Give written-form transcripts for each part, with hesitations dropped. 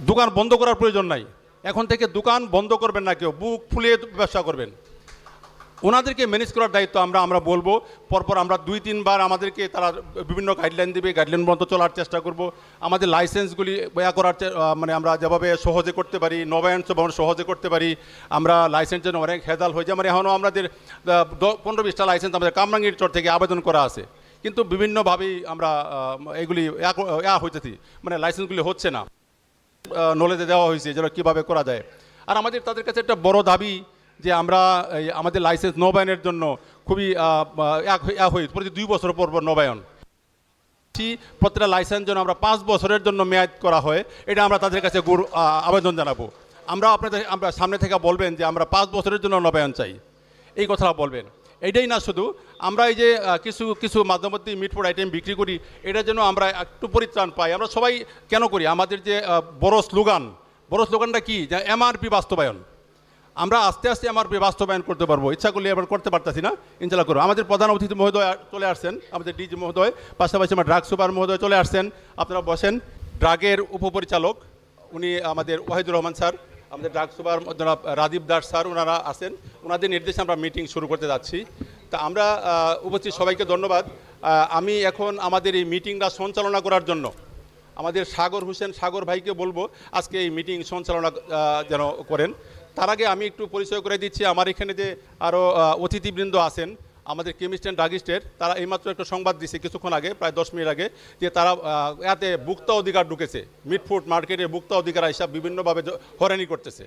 দোকান বন্ধ করার প্রয়োজন নাই। এখন থেকে দোকান বন্ধ করবেন না, কেউ বুক ফুলিয়ে ব্যবসা করবেন। ওনাদেরকে ম্যানেজ করার দায়িত্ব আমরা বলবো। পরপর আমরা 2-3 বার আমাদেরকে তারা বিভিন্ন গাইডলাইন দেবে, গাইডলাইন মতো চলার চেষ্টা করব। আমাদের লাইসেন্সগুলি করার মানে আমরা যেভাবে সহজে করতে পারি, নবায়ন সহজে করতে পারি। আমরা লাইসেন্স যেন অনেক হেদাল হয়ে যায়। মানে এখনও আমাদের 15-20টা লাইসেন্স আমাদের কামরাঙ্গীর চর থেকে আবেদন করা আছে, কিন্তু বিভিন্নভাবেই আমরা এগুলি হইতেছি, মানে লাইসেন্সগুলি হচ্ছে না, নলেজে দেওয়া হয়েছে যেন কীভাবে করা যায়। আর আমাদের তাদের কাছে একটা বড় দাবি যে আমরা আমাদের লাইসেন্স নবায়নের জন্য খুবই হই, প্রতি 2 বছর পর নবায়ন। প্রত্যেকটা লাইসেন্স যেন আমরা 5 বছরের জন্য মেয়াদ করা হয়, এটা আমরা তাদের কাছে আবেদন জানাবো। আমরা সামনে থেকে বলবেন যে আমরা 5 বছরের জন্য নবায়ন চাই, এই কথাটা বলবেন। এইটাই না, শুধু আমরা এই যে কিছু মাঝামধ্যে মিটফুড আইটেম বিক্রি করি, এটা যেন আমরা একটু পরিত্রাণ পাই। আমরা সবাই কেন করি? আমাদের যে বড় স্লোগানটা কি? যে এমআরপি বাস্তবায়ন। আমরা আস্তে আস্তে এমআরপি বাস্তবায়ন করতে পারবো, ইচ্ছা করলে এবার করতে পারতেছি না, ইনশাল্লাহ করবো। আমাদের প্রধান অতিথি মহোদয় চলে আসছেন, আমাদের ডিজি মহোদয়, পাশাপাশি আমার ড্রাগ সুপার মহোদয় চলে আসছেন। আপনারা বসেন। ড্রাগের উপপরিচালক উনি আমাদের ওয়াহিদুর রহমান স্যার, আমাদের ড্রাগ সুপার জনাব রাজীব দাস স্যার, ওনারা আছেন। ওনাদের নির্দেশে আমরা মিটিং শুরু করতে যাচ্ছি। তা আমরা উপস্থিত সবাইকে ধন্যবাদ। আমি এখন আমাদের এই মিটিংটা সঞ্চালনা করার জন্য আমাদের সাগর ভাইকে বলবো আজকে এই মিটিং সঞ্চালনা যেন করেন। তার আগে আমি একটু পরিচয় করে দিচ্ছি, আমার এখানে যে আরও অতিথিবৃন্দ আছেন আমাদের কেমিস্ট অ্যান্ড ড্রাগিস্টের, তারা এইমাত্র একটা সংবাদ দিয়েছে কিছুক্ষণ আগে, প্রায় 10 মিনিট আগে, যে তারা এতে ভোক্তা অধিকার ঢুকেছে, মিটফুড মার্কেটে ভোক্তা অধিকার হিসাব বিভিন্নভাবে হয়রানি করতেছে।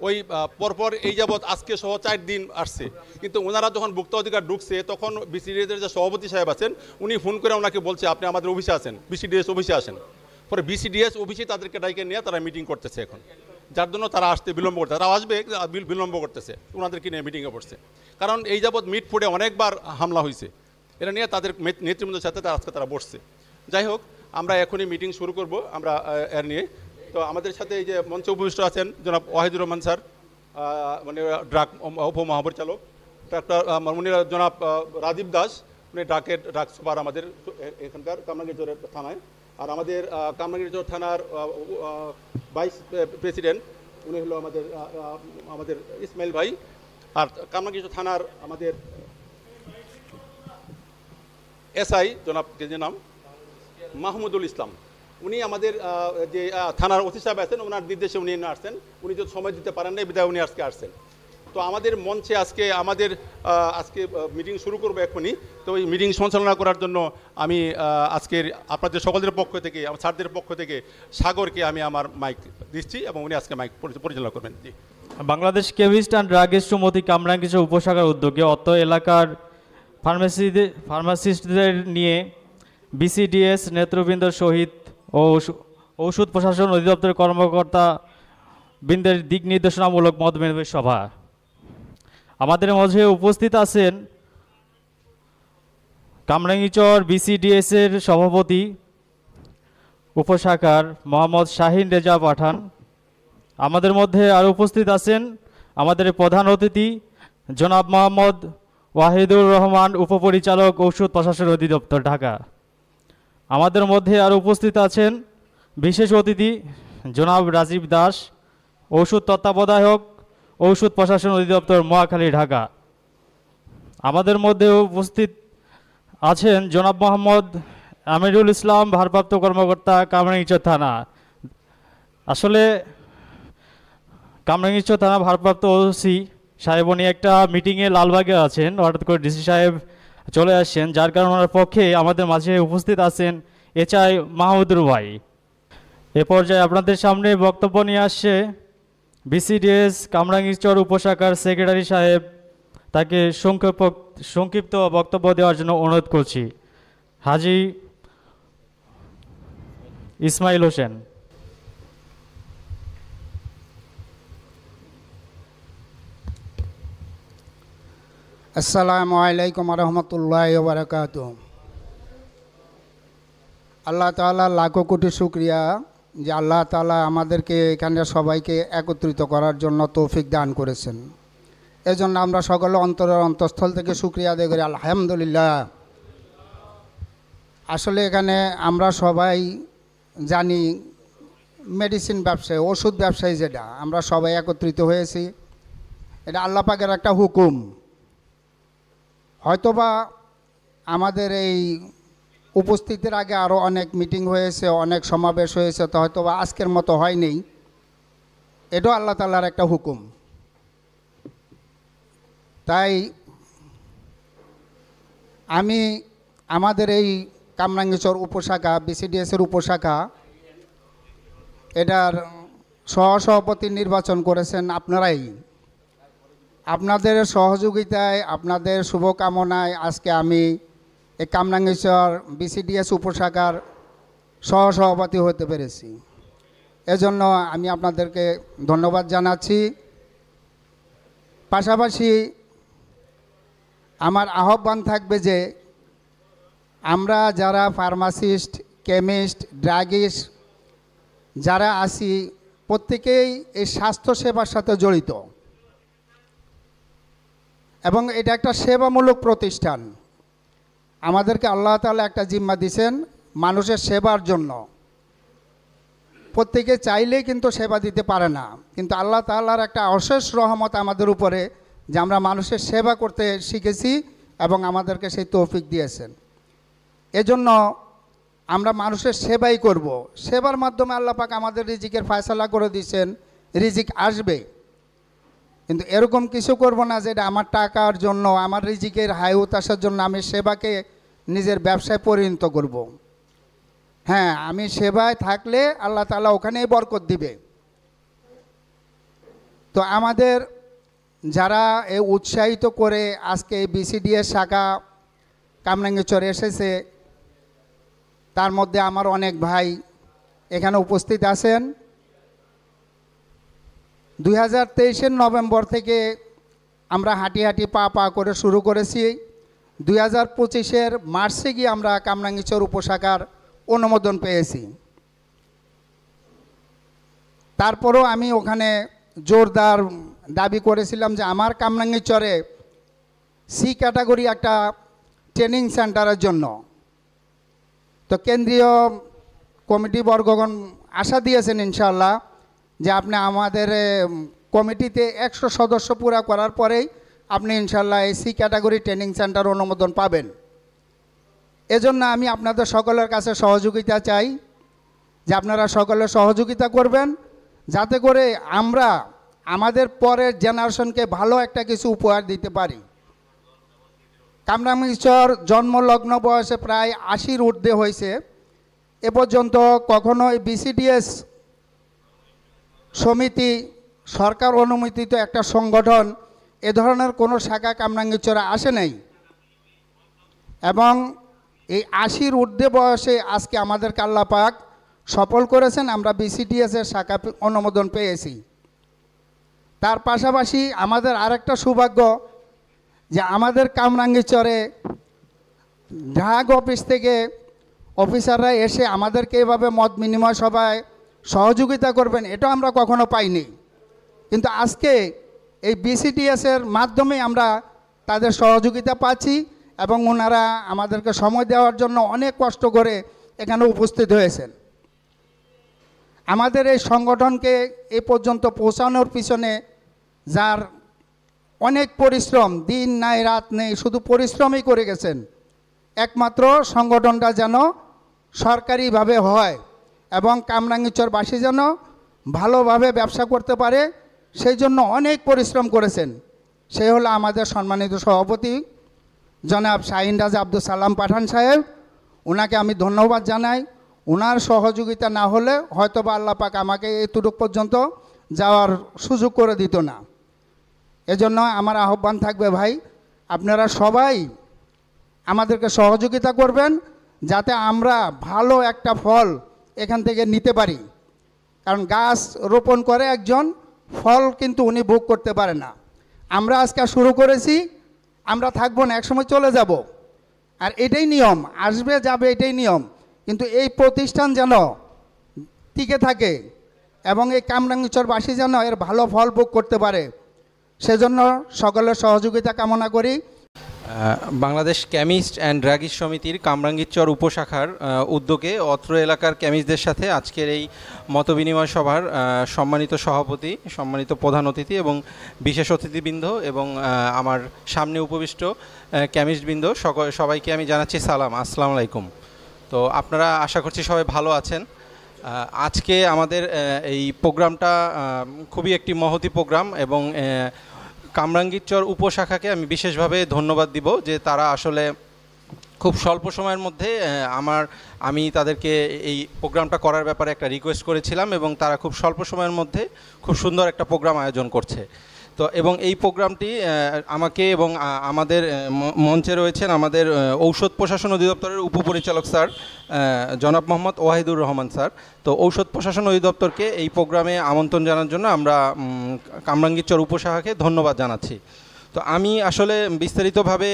ওই পরপর এই যাবৎ আজকে সহ 4 দিন আসছে, কিন্তু ওনারা যখন ভোক্তা অধিকার ঢুকছে তখন বিসিডিএসের যে সভাপতি সাহেব আছেন উনি ফোন করে ওনাকে বলছে আপনি আমাদের অফিসে আসেন, বিসিডিএস অফিসে আসেন। পরে বিসিডিএস অফিসে তাদেরকে ডাইকে নিয়ে তারা মিটিং করতেছে এখন, যার জন্য তারা আসতে বিলম্ব করতে, তারা আসবে বিলম্ব করতেছে, ওনাদেরকে নিয়ে মিটিংয়ে পড়ছে। কারণ এই যাবৎ মিটফুডে অনেকবার হামলা হয়েছে, এটা নিয়ে তাদের নেতৃবৃন্দের সাথে আজকে তারা বসছে। যাই হোক, আমরা এখনই মিটিং শুরু করব আমরা এর নিয়ে। তো আমাদের সাথে এই যে মঞ্চে উপবিষ্ট আছেন জনাব ওয়াহিদুর রহমান স্যার, মানে ড্রাগ উপমহাপরিচালক, উনি জনাব রাজীব দাস, উনি ড্রাগ সুপার আমাদের এখানকার কামরাঙ্গীরচর থানায়। আর আমাদের কামরাঙ্গীরচর থানার ভাইস প্রেসিডেন্ট উনি হলো আমাদের ইসমাইল ভাই। আর কামরাঙ্গীরচর থানার আমাদের এসআই জনাব যে নাম মাহমুদুল ইসলাম, উনি আমাদের যে থানার ওসি সাহেব আছেন ওনার নির্দেশে উনি আসছেন। উনি যদি সময় দিতে পারেন না, বিধায় উনি আজকে আসছেন। তো আমাদের মঞ্চে আজকে মিটিং শুরু করবো এখনই। তো এই মিটিং সঞ্চালনা করার জন্য আমি আজকের আপনাদের সকলের পক্ষ থেকে, আমার স্যারদের পক্ষ থেকে সাগরকে আমি আমার মাইক দিচ্ছি এবং উনি আজকে মাইক পরিচালনা করবেন। জি। বাংলাদেশ কেমিস্ট অ্যান্ড ড্রাগিস্ট সমিতি কামরাঙ্গীরচর উপশাখার উদ্যোগে অত্র এলাকার ফার্মাসিস্টদের নিয়ে বিসিডিএস নেতৃবৃন্দর সহিত ও ঔষধ প্রশাসন অধিদপ্তরের কর্মকর্তা বৃন্দের দিক নির্দেশনামূলক মত বিনিময় সভা। আমাদের মাঝে উপস্থিত আছেন কামরাঙ্গীরচর বিসিডিএস এর সভাপতি উপশাখার মোহাম্মদ শাহিন রেজা পাঠান। আমাদের মধ্যে আরও উপস্থিত আছেন আমাদের প্রধান অতিথি জনাব মোহাম্মদ ওয়াহিদুর রহমান, উপপরিচালক ঔষধ প্রশাসন অধিদপ্তর, ঢাকা। আমাদের মধ্যে আরও উপস্থিত আছেন বিশেষ অতিথি জনাব রাজীব দাস, ঔষধ তত্ত্বাবধায়ক, ঔষধ প্রশাসন অধিদপ্তর, মহাখালী, ঢাকা। আমাদের মধ্যে উপস্থিত আছেন জনাব মোহাম্মদ আমিরুল ইসলাম, ভারপ্রাপ্ত কর্মকর্তা, কামরাঙ্গীরচর থানা। আসলে কামরাঙ্গীরচর থানা ভারপ্রাপ্ত ওসি সাহেব উনি একটা মিটিংয়ে লালবাগে আছেন, হঠাৎ করে ডিসি সাহেব চলে আসছেন, যার কারণে ওনার পক্ষে আমাদের মাঝে উপস্থিত আছেন এচআই মাহমুদুর ভাই। এ পর্যায়ে আপনাদের সামনে বক্তব্য নিয়ে আসছে বিসিডিএস কামরাঙ্গীরচর উপশাখার সেক্রেটারি সাহেব, তাকে সংক্ষিপ্ত বক্তব্য দেওয়ার জন্য অনুরোধ করছি। হাজি ইসমাইল হোসেন। আসসালামু আলাইকুম রহমতুল্লাহি ওয়া বারাকাতুহু। আল্লাহ তাআলা লাখো কোটি শুকরিয়া যে আল্লাহ তাআলা আমাদেরকে এখানে সবাইকে একত্রিত করার জন্য তৌফিক দান করেছেন। এজন্য আমরা সকলে অন্তরের অন্তঃস্থল থেকে শুকরিয়া আদায় করি, আলহামদুলিল্লাহ। আসলে এখানে আমরা সবাই জানি মেডিসিন ব্যবসায়ী, ওষুধ ব্যবসায়ী, যেটা আমরা সবাই একত্রিত হয়েছি, এটা আল্লাহ পাকের একটা হুকুম। হয়তোবা আমাদের এই উপস্থিতির আগে আরও অনেক মিটিং হয়েছে, অনেক সমাবেশ হয়েছে, তো হয়তোবা আজকের মতো হয়নি। এটাও আল্লাহ তাআলার একটা হুকুম। তাই আমি আমাদের এই কামরাঙ্গীরচর উপশাখা, বিসিডিএসের উপশাখা, এটার সহসভাপতি নির্বাচন করেছেন আপনারাই। আপনাদের সহযোগিতায়, আপনাদের শুভকামনায় আজকে আমি এই কামরাঙ্গীরচর বিসিডিএস উপশাখার সহসভাপতি হতে পেরেছি। এজন্য আমি আপনাদেরকে ধন্যবাদ জানাচ্ছি। পাশাপাশি আমার আহ্বান থাকবে যে আমরা যারা ফার্মাসিস্ট, কেমিস্ট, ড্রাগিস্ট যারা আছি, প্রত্যেকেই এই স্বাস্থ্যসেবার সাথে জড়িত এবং এটা একটা সেবামূলক প্রতিষ্ঠান। আমাদেরকে আল্লাহ তাআলা একটা জিম্মা দিয়েছেন মানুষের সেবার জন্য। প্রত্যেকে চাইলেই কিন্তু সেবা দিতে পারে না, কিন্তু আল্লাহ তাআলার একটা অশেষ রহমত আমাদের উপরে যে আমরা মানুষের সেবা করতে শিখেছি এবং আমাদেরকে সেই তৌফিক দিয়েছেন। এজন্য আমরা মানুষের সেবাই করব। সেবার মাধ্যমে আল্লাহ পাক আমাদের রিজিকের ফয়সালা করে দিয়েছেন, রিজিক আসবে। কিন্তু এরকম কিছু করব না যেটা আমার টাকার জন্য, আমার রিজিকের হাই উতাসার জন্য আমি সেবাকে নিজের ব্যবসায় পরিণত করব। হ্যাঁ, আমি সেবায় থাকলে আল্লাহ তাআলা ওখানেই বরকত দিবে। তো আমাদের যারা এই উৎসাহিত করে আজকে এই বিসিডিএস শাখা কামরাঙ্গীরচরে এসেছে, তার মধ্যে আমার অনেক ভাই এখানে উপস্থিত আছেন। 2023 নভেম্বর থেকে আমরা হাঁটি হাঁটি পা পা করে শুরু করেছি। 2025 মার্চে গিয়ে আমরা কামরাঙ্গীরচর উপশাখার অনুমোদন পেয়েছি। তারপরেও আমি ওখানে জোরদার দাবি করেছিলাম যে আমার কামরাঙ্গীরচরে সি ক্যাটাগরি একটা ট্রেনিং সেন্টারের জন্য। তো কেন্দ্রীয় কমিটি বর্গগণ আশা দিয়েছেন ইনশাআল্লাহ যে আপনি আমাদের কমিটিতে 100 সদস্য পুরা করার পরেই আপনি ইনশাআল্লাহ এই সি ক্যাটাগরি ট্রেনিং সেন্টার অনুমোদন পাবেন। এজন্য আমি আপনাদের সকলের কাছে সহযোগিতা চাই যে আপনারা সকলে সহযোগিতা করবেন, যাতে করে আমরা আমাদের পরের জেনারেশনকে ভালো একটা কিছু উপহার দিতে পারি। কামরাঙ্গীরচর জন্মলগ্ন বয়সে প্রায় 80-র ঊর্ধ্বে হয়েছে। এ পর্যন্ত কখনো বিসিডিএস সমিতি, সরকার অনুমোদিত একটা সংগঠন, এ ধরনের কোনো শাখা কামরাঙ্গীরচরে আসে নাই। এবং এই 80-র ঊর্ধ্বে বয়সে আজকে আমাদেরকে আল্লাহ পাক সফল করেছেন, আমরা বিসিডিএসের শাখা অনুমোদন পেয়েছি। তার পাশাপাশি আমাদের আরেকটা সৌভাগ্য যে আমাদের কামরাঙ্গীরচরে ড্রাগ অফিস থেকে অফিসাররা এসে আমাদেরকে এভাবে মত বিনিময় সভায় সহযোগিতা করবেন, এটা আমরা কখনো পাইনি। কিন্তু আজকে এই বিসিডিএসের মাধ্যমে আমরা তাদের সহযোগিতা পাচ্ছি এবং ওনারা আমাদেরকে সময় দেওয়ার জন্য অনেক কষ্ট করে এখানে উপস্থিত হয়েছেন। আমাদের এই সংগঠনকে এ পর্যন্ত পৌঁছানোর পিছনে যার অনেক পরিশ্রম, দিন নাই রাত নেই, শুধু পরিশ্রমই করে গেছেন, একমাত্র সংগঠনটা যেন সরকারিভাবে হয় এবং কামরাঙ্গীরচরবাসী যেন ভালোভাবে ব্যবসা করতে পারে, সেই জন্য অনেক পরিশ্রম করেছেন। সে হলো আমাদের সম্মানিত সভাপতি জনাব শাহিন রাজা আব্দুল সালাম পাঠান সাহেব। ওনাকে আমি ধন্যবাদ জানাই। ওনার সহযোগিতা না হলে হয়তোবা আল্লাহ পাক আমাকে এতটুকু পর্যন্ত যাওয়ার সুযোগ করে দিত না। এজন্য আমার আহ্বান থাকবে ভাই, আপনারা সবাই আমাদেরকে সহযোগিতা করবেন যাতে আমরা ভালো একটা ফল এখান থেকে নিতে পারি। কারণ গাছ রোপণ করে একজন, ফল কিন্তু উনি ভোগ করতে পারে না। আমরা আজকে শুরু করেছি, আমরা থাকবো না, একসময় চলে যাব, আর এটাই নিয়ম, আসবে যাবে এটাই নিয়ম। কিন্তু এই প্রতিষ্ঠান যেন টিকে থাকে এবং এই কামরাঙ্গীরচরবাসী যেন এর ভালো ফল ভোগ করতে পারে, সেজন্য সকলের সহযোগিতা কামনা করি। বাংলাদেশ কেমিস্ট অ্যান্ড ড্রাগিস্ট সমিতির কামরাঙ্গীরচর উপশাখার উদ্যোগে অত্র এলাকার কেমিস্টদের সাথে আজকের এই মতবিনিময় সভার সম্মানিত সভাপতি, সম্মানিত প্রধান অতিথি এবং বিশেষ অতিথিবৃন্দ এবং আমার সামনে উপবিষ্ট কেমিস্টবৃন্দ সবাইকে আমি জানাচ্ছি সালাম, আসসালামু আলাইকুম। তো আপনারা আশা করছি সবাই ভালো আছেন। আজকে আমাদের এই প্রোগ্রামটা খুবই একটি মহতী প্রোগ্রাম এবং কামরাঙ্গীরচর উপশাখাকে আমি বিশেষভাবে ধন্যবাদ দিব যে তারা আসলে খুব স্বল্প সময়ের মধ্যে আমি তাদেরকে এই প্রোগ্রামটা করার ব্যাপারে একটা রিকোয়েস্ট করেছিলাম এবং তারা খুব স্বল্প সময়ের মধ্যে খুব সুন্দর একটা প্রোগ্রাম আয়োজন করছে। তো এবং এই প্রোগ্রামটি আমাকে এবং আমাদের মঞ্চে রয়েছেন আমাদের ঔষধ প্রশাসন অধিদপ্তরের উপপরিচালক স্যার জনাব মোহাম্মদ ওয়াহিদুর রহমান স্যার। তো ঔষধ প্রশাসন অধিদপ্তরকে এই প্রোগ্রামে আমন্ত্রণ জানার জন্য আমরা কামরাঙ্গীরচর উপশাখাকে ধন্যবাদ জানাচ্ছি। তো আমি আসলে বিস্তারিতভাবে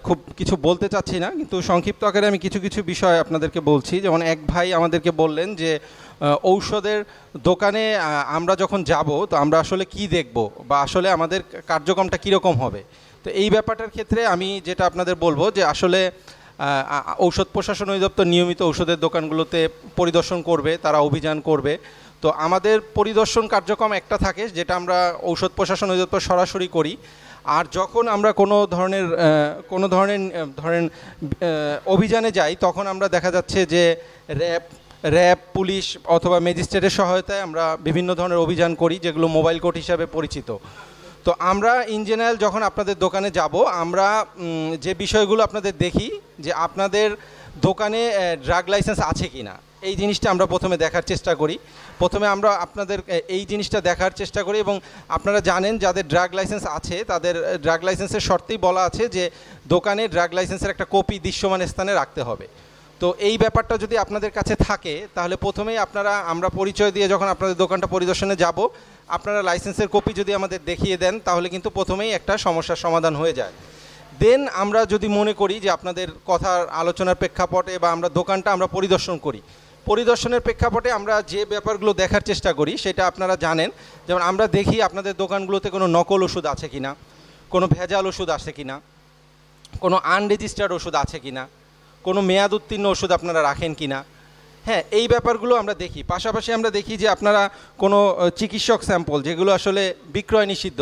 খুব কিছু বলতে চাচ্ছি না, কিন্তু সংক্ষিপ্ত আকারে আমি কিছু কিছু বিষয় আপনাদেরকে বলছি। যেমন এক ভাই আমাদেরকে বললেন যে ঔষধের দোকানে আমরা যখন যাব তো আমরা আসলে কি দেখব বা আসলে আমাদের কার্যক্রমটা কীরকম হবে। তো এই ব্যাপারটার ক্ষেত্রে আমি যেটা আপনাদের বলবো যে আসলে ঔষধ প্রশাসন অধিদপ্তর নিয়মিত ঔষধের দোকানগুলোতে পরিদর্শন করবে, তারা অভিযান করবে। তো আমাদের পরিদর্শন কার্যক্রম একটা থাকে যেটা আমরা ঔষধ প্রশাসন অধিদপ্তর সরাসরি করি। আর যখন আমরা কোনো ধরনের ধরেন অভিযানে যাই তখন আমরা দেখা যাচ্ছে যে র্যাব পুলিশ অথবা ম্যাজিস্ট্রেটের সহায়তায় আমরা বিভিন্ন ধরনের অভিযান করি যেগুলো মোবাইল কোর্ট হিসাবে পরিচিত। তো আমরা ইন জেনারেল যখন আপনাদের দোকানে যাব আমরা যে বিষয়গুলো আপনাদের দেখি যে আপনাদের দোকানে ড্রাগ লাইসেন্স আছে কি না, এই জিনিসটা আমরা প্রথমে দেখার চেষ্টা করি। প্রথমে আমরা আপনাদের এই জিনিসটা দেখার চেষ্টা করি এবং আপনারা জানেন যাদের ড্রাগ লাইসেন্স আছে তাদের ড্রাগ লাইসেন্সের শর্তেই বলা আছে যে দোকানে ড্রাগ লাইসেন্সের একটা কপি দৃশ্যমান স্থানে রাখতে হবে। তো এই ব্যাপারটা যদি আপনাদের কাছে থাকে তাহলে প্রথমেই আমরা পরিচয় দিয়ে যখন আপনাদের দোকানটা পরিদর্শনে যাব আপনারা লাইসেন্সের কপি যদি আমাদের দেখিয়ে দেন তাহলে কিন্তু প্রথমেই একটা সমস্যার সমাধান হয়ে যায়। দেন আমরা যদি মনে করি যে আপনাদের কথার আলোচনার প্রেক্ষাপটে বা আমরা দোকানটা আমরা পরিদর্শন করি, পরিদর্শনের প্রেক্ষাপটে আমরা যে ব্যাপারগুলো দেখার চেষ্টা করি সেটা আপনারা জানেন। যেমন আমরা দেখি আপনাদের দোকানগুলোতে কোনো নকল ওষুধ আছে কি না, কোনো ভেজাল ওষুধ আছে কি না, কোনো আনরেজিস্টার্ড ওষুধ আছে কি না, কোনো মেয়াদ উত্তীর্ণ ওষুধ আপনারা রাখেন কি না। হ্যাঁ, এই ব্যাপারগুলো আমরা দেখি। পাশাপাশি আমরা দেখি যে আপনারা কোনো চিকিৎসক স্যাম্পল যেগুলো আসলে বিক্রয় নিষিদ্ধ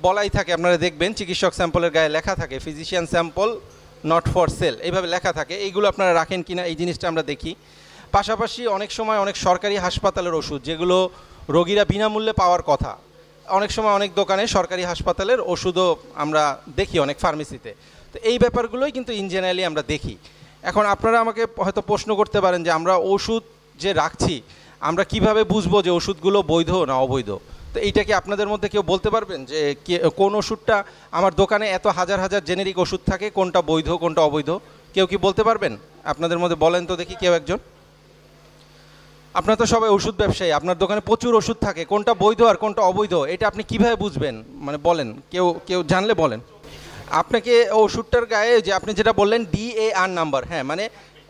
বলাই থাকে, আপনারা দেখবেন চিকিৎসক স্যাম্পলের গায়ে লেখা থাকে physician sample not for sale, এইভাবে লেখা থাকে, এইগুলো আপনারা রাখেন কি না এই জিনিসটা আমরা দেখি। পাশাপাশি অনেক সময় অনেক সরকারি হাসপাতালের ওষুধ যেগুলো রোগীরা বিনামূল্যে পাওয়ার কথা, অনেক সময় অনেক দোকানে সরকারি হাসপাতালের ওষুধও আমরা দেখি অনেক ফার্মেসিতে। তো এই ব্যাপারগুলোই কিন্তু ইন জেনারেলি আমরা দেখি। এখন আপনারা আমাকে হয়তো প্রশ্ন করতে পারেন যে আমরা ওষুধ যে রাখছি আমরা কিভাবে বুঝবো যে ওষুধগুলো বৈধ না অবৈধ। তো এইটা কি আপনাদের মধ্যে কেউ বলতে পারবেন যে কোন ওষুধটা আমার দোকানে এত হাজার হাজার জেনেরিক ওষুধ থাকে কোনটা বৈধ কোনটা অবৈধ, কেউ কি বলতে পারবেন আপনাদের মধ্যে? বলেন তো দেখি কেউ একজন। আপনারা তো সবাই ওষুধ ব্যবসায়ী, আপনার দোকানে প্রচুর ওষুধ থাকে, কোনটা বৈধ আর কোনটা অবৈধ এটা আপনি কিভাবে বুঝবেন? মানে বলেন, কেউ জানলে বলেন। আপনাকে ওষুধটার গায়ে যে আপনি যেটা বললেন DAR নাম্বার, হ্যাঁ মানে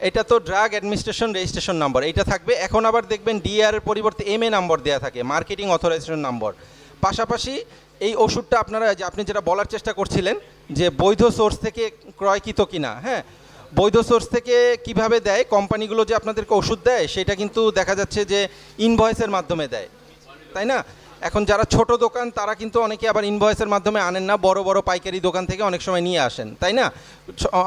এটা তো ড্রাগ অ্যাডমিনিস্ট্রেশন রেজিস্ট্রেশন নাম্বার, এটা থাকবে। এখন আবার দেখবেন DAR এর পরিবর্তে MA নাম্বার দেওয়া থাকে, মার্কেটিং অথরাইজেশন নাম্বার। পাশাপাশি এই ওষুধটা আপনি যেটা বলার চেষ্টা করছিলেন যে বৈধ সোর্স থেকে ক্রয়কৃত কিনা, হ্যাঁ বৈধ সোর্স থেকে কিভাবে দেয় কোম্পানিগুলো যে আপনাদেরকে ওষুধ দেয় সেটা কিন্তু দেখা যাচ্ছে যে ইনভয়েসের মাধ্যমে দেয়, তাই না? এখন যারা ছোট দোকান তারা কিন্তু অনেকে আবার ইনভয়েসের মাধ্যমে আনেন না, বড় বড় পাইকারি দোকান থেকে অনেক সময় নিয়ে আসেন, তাই না?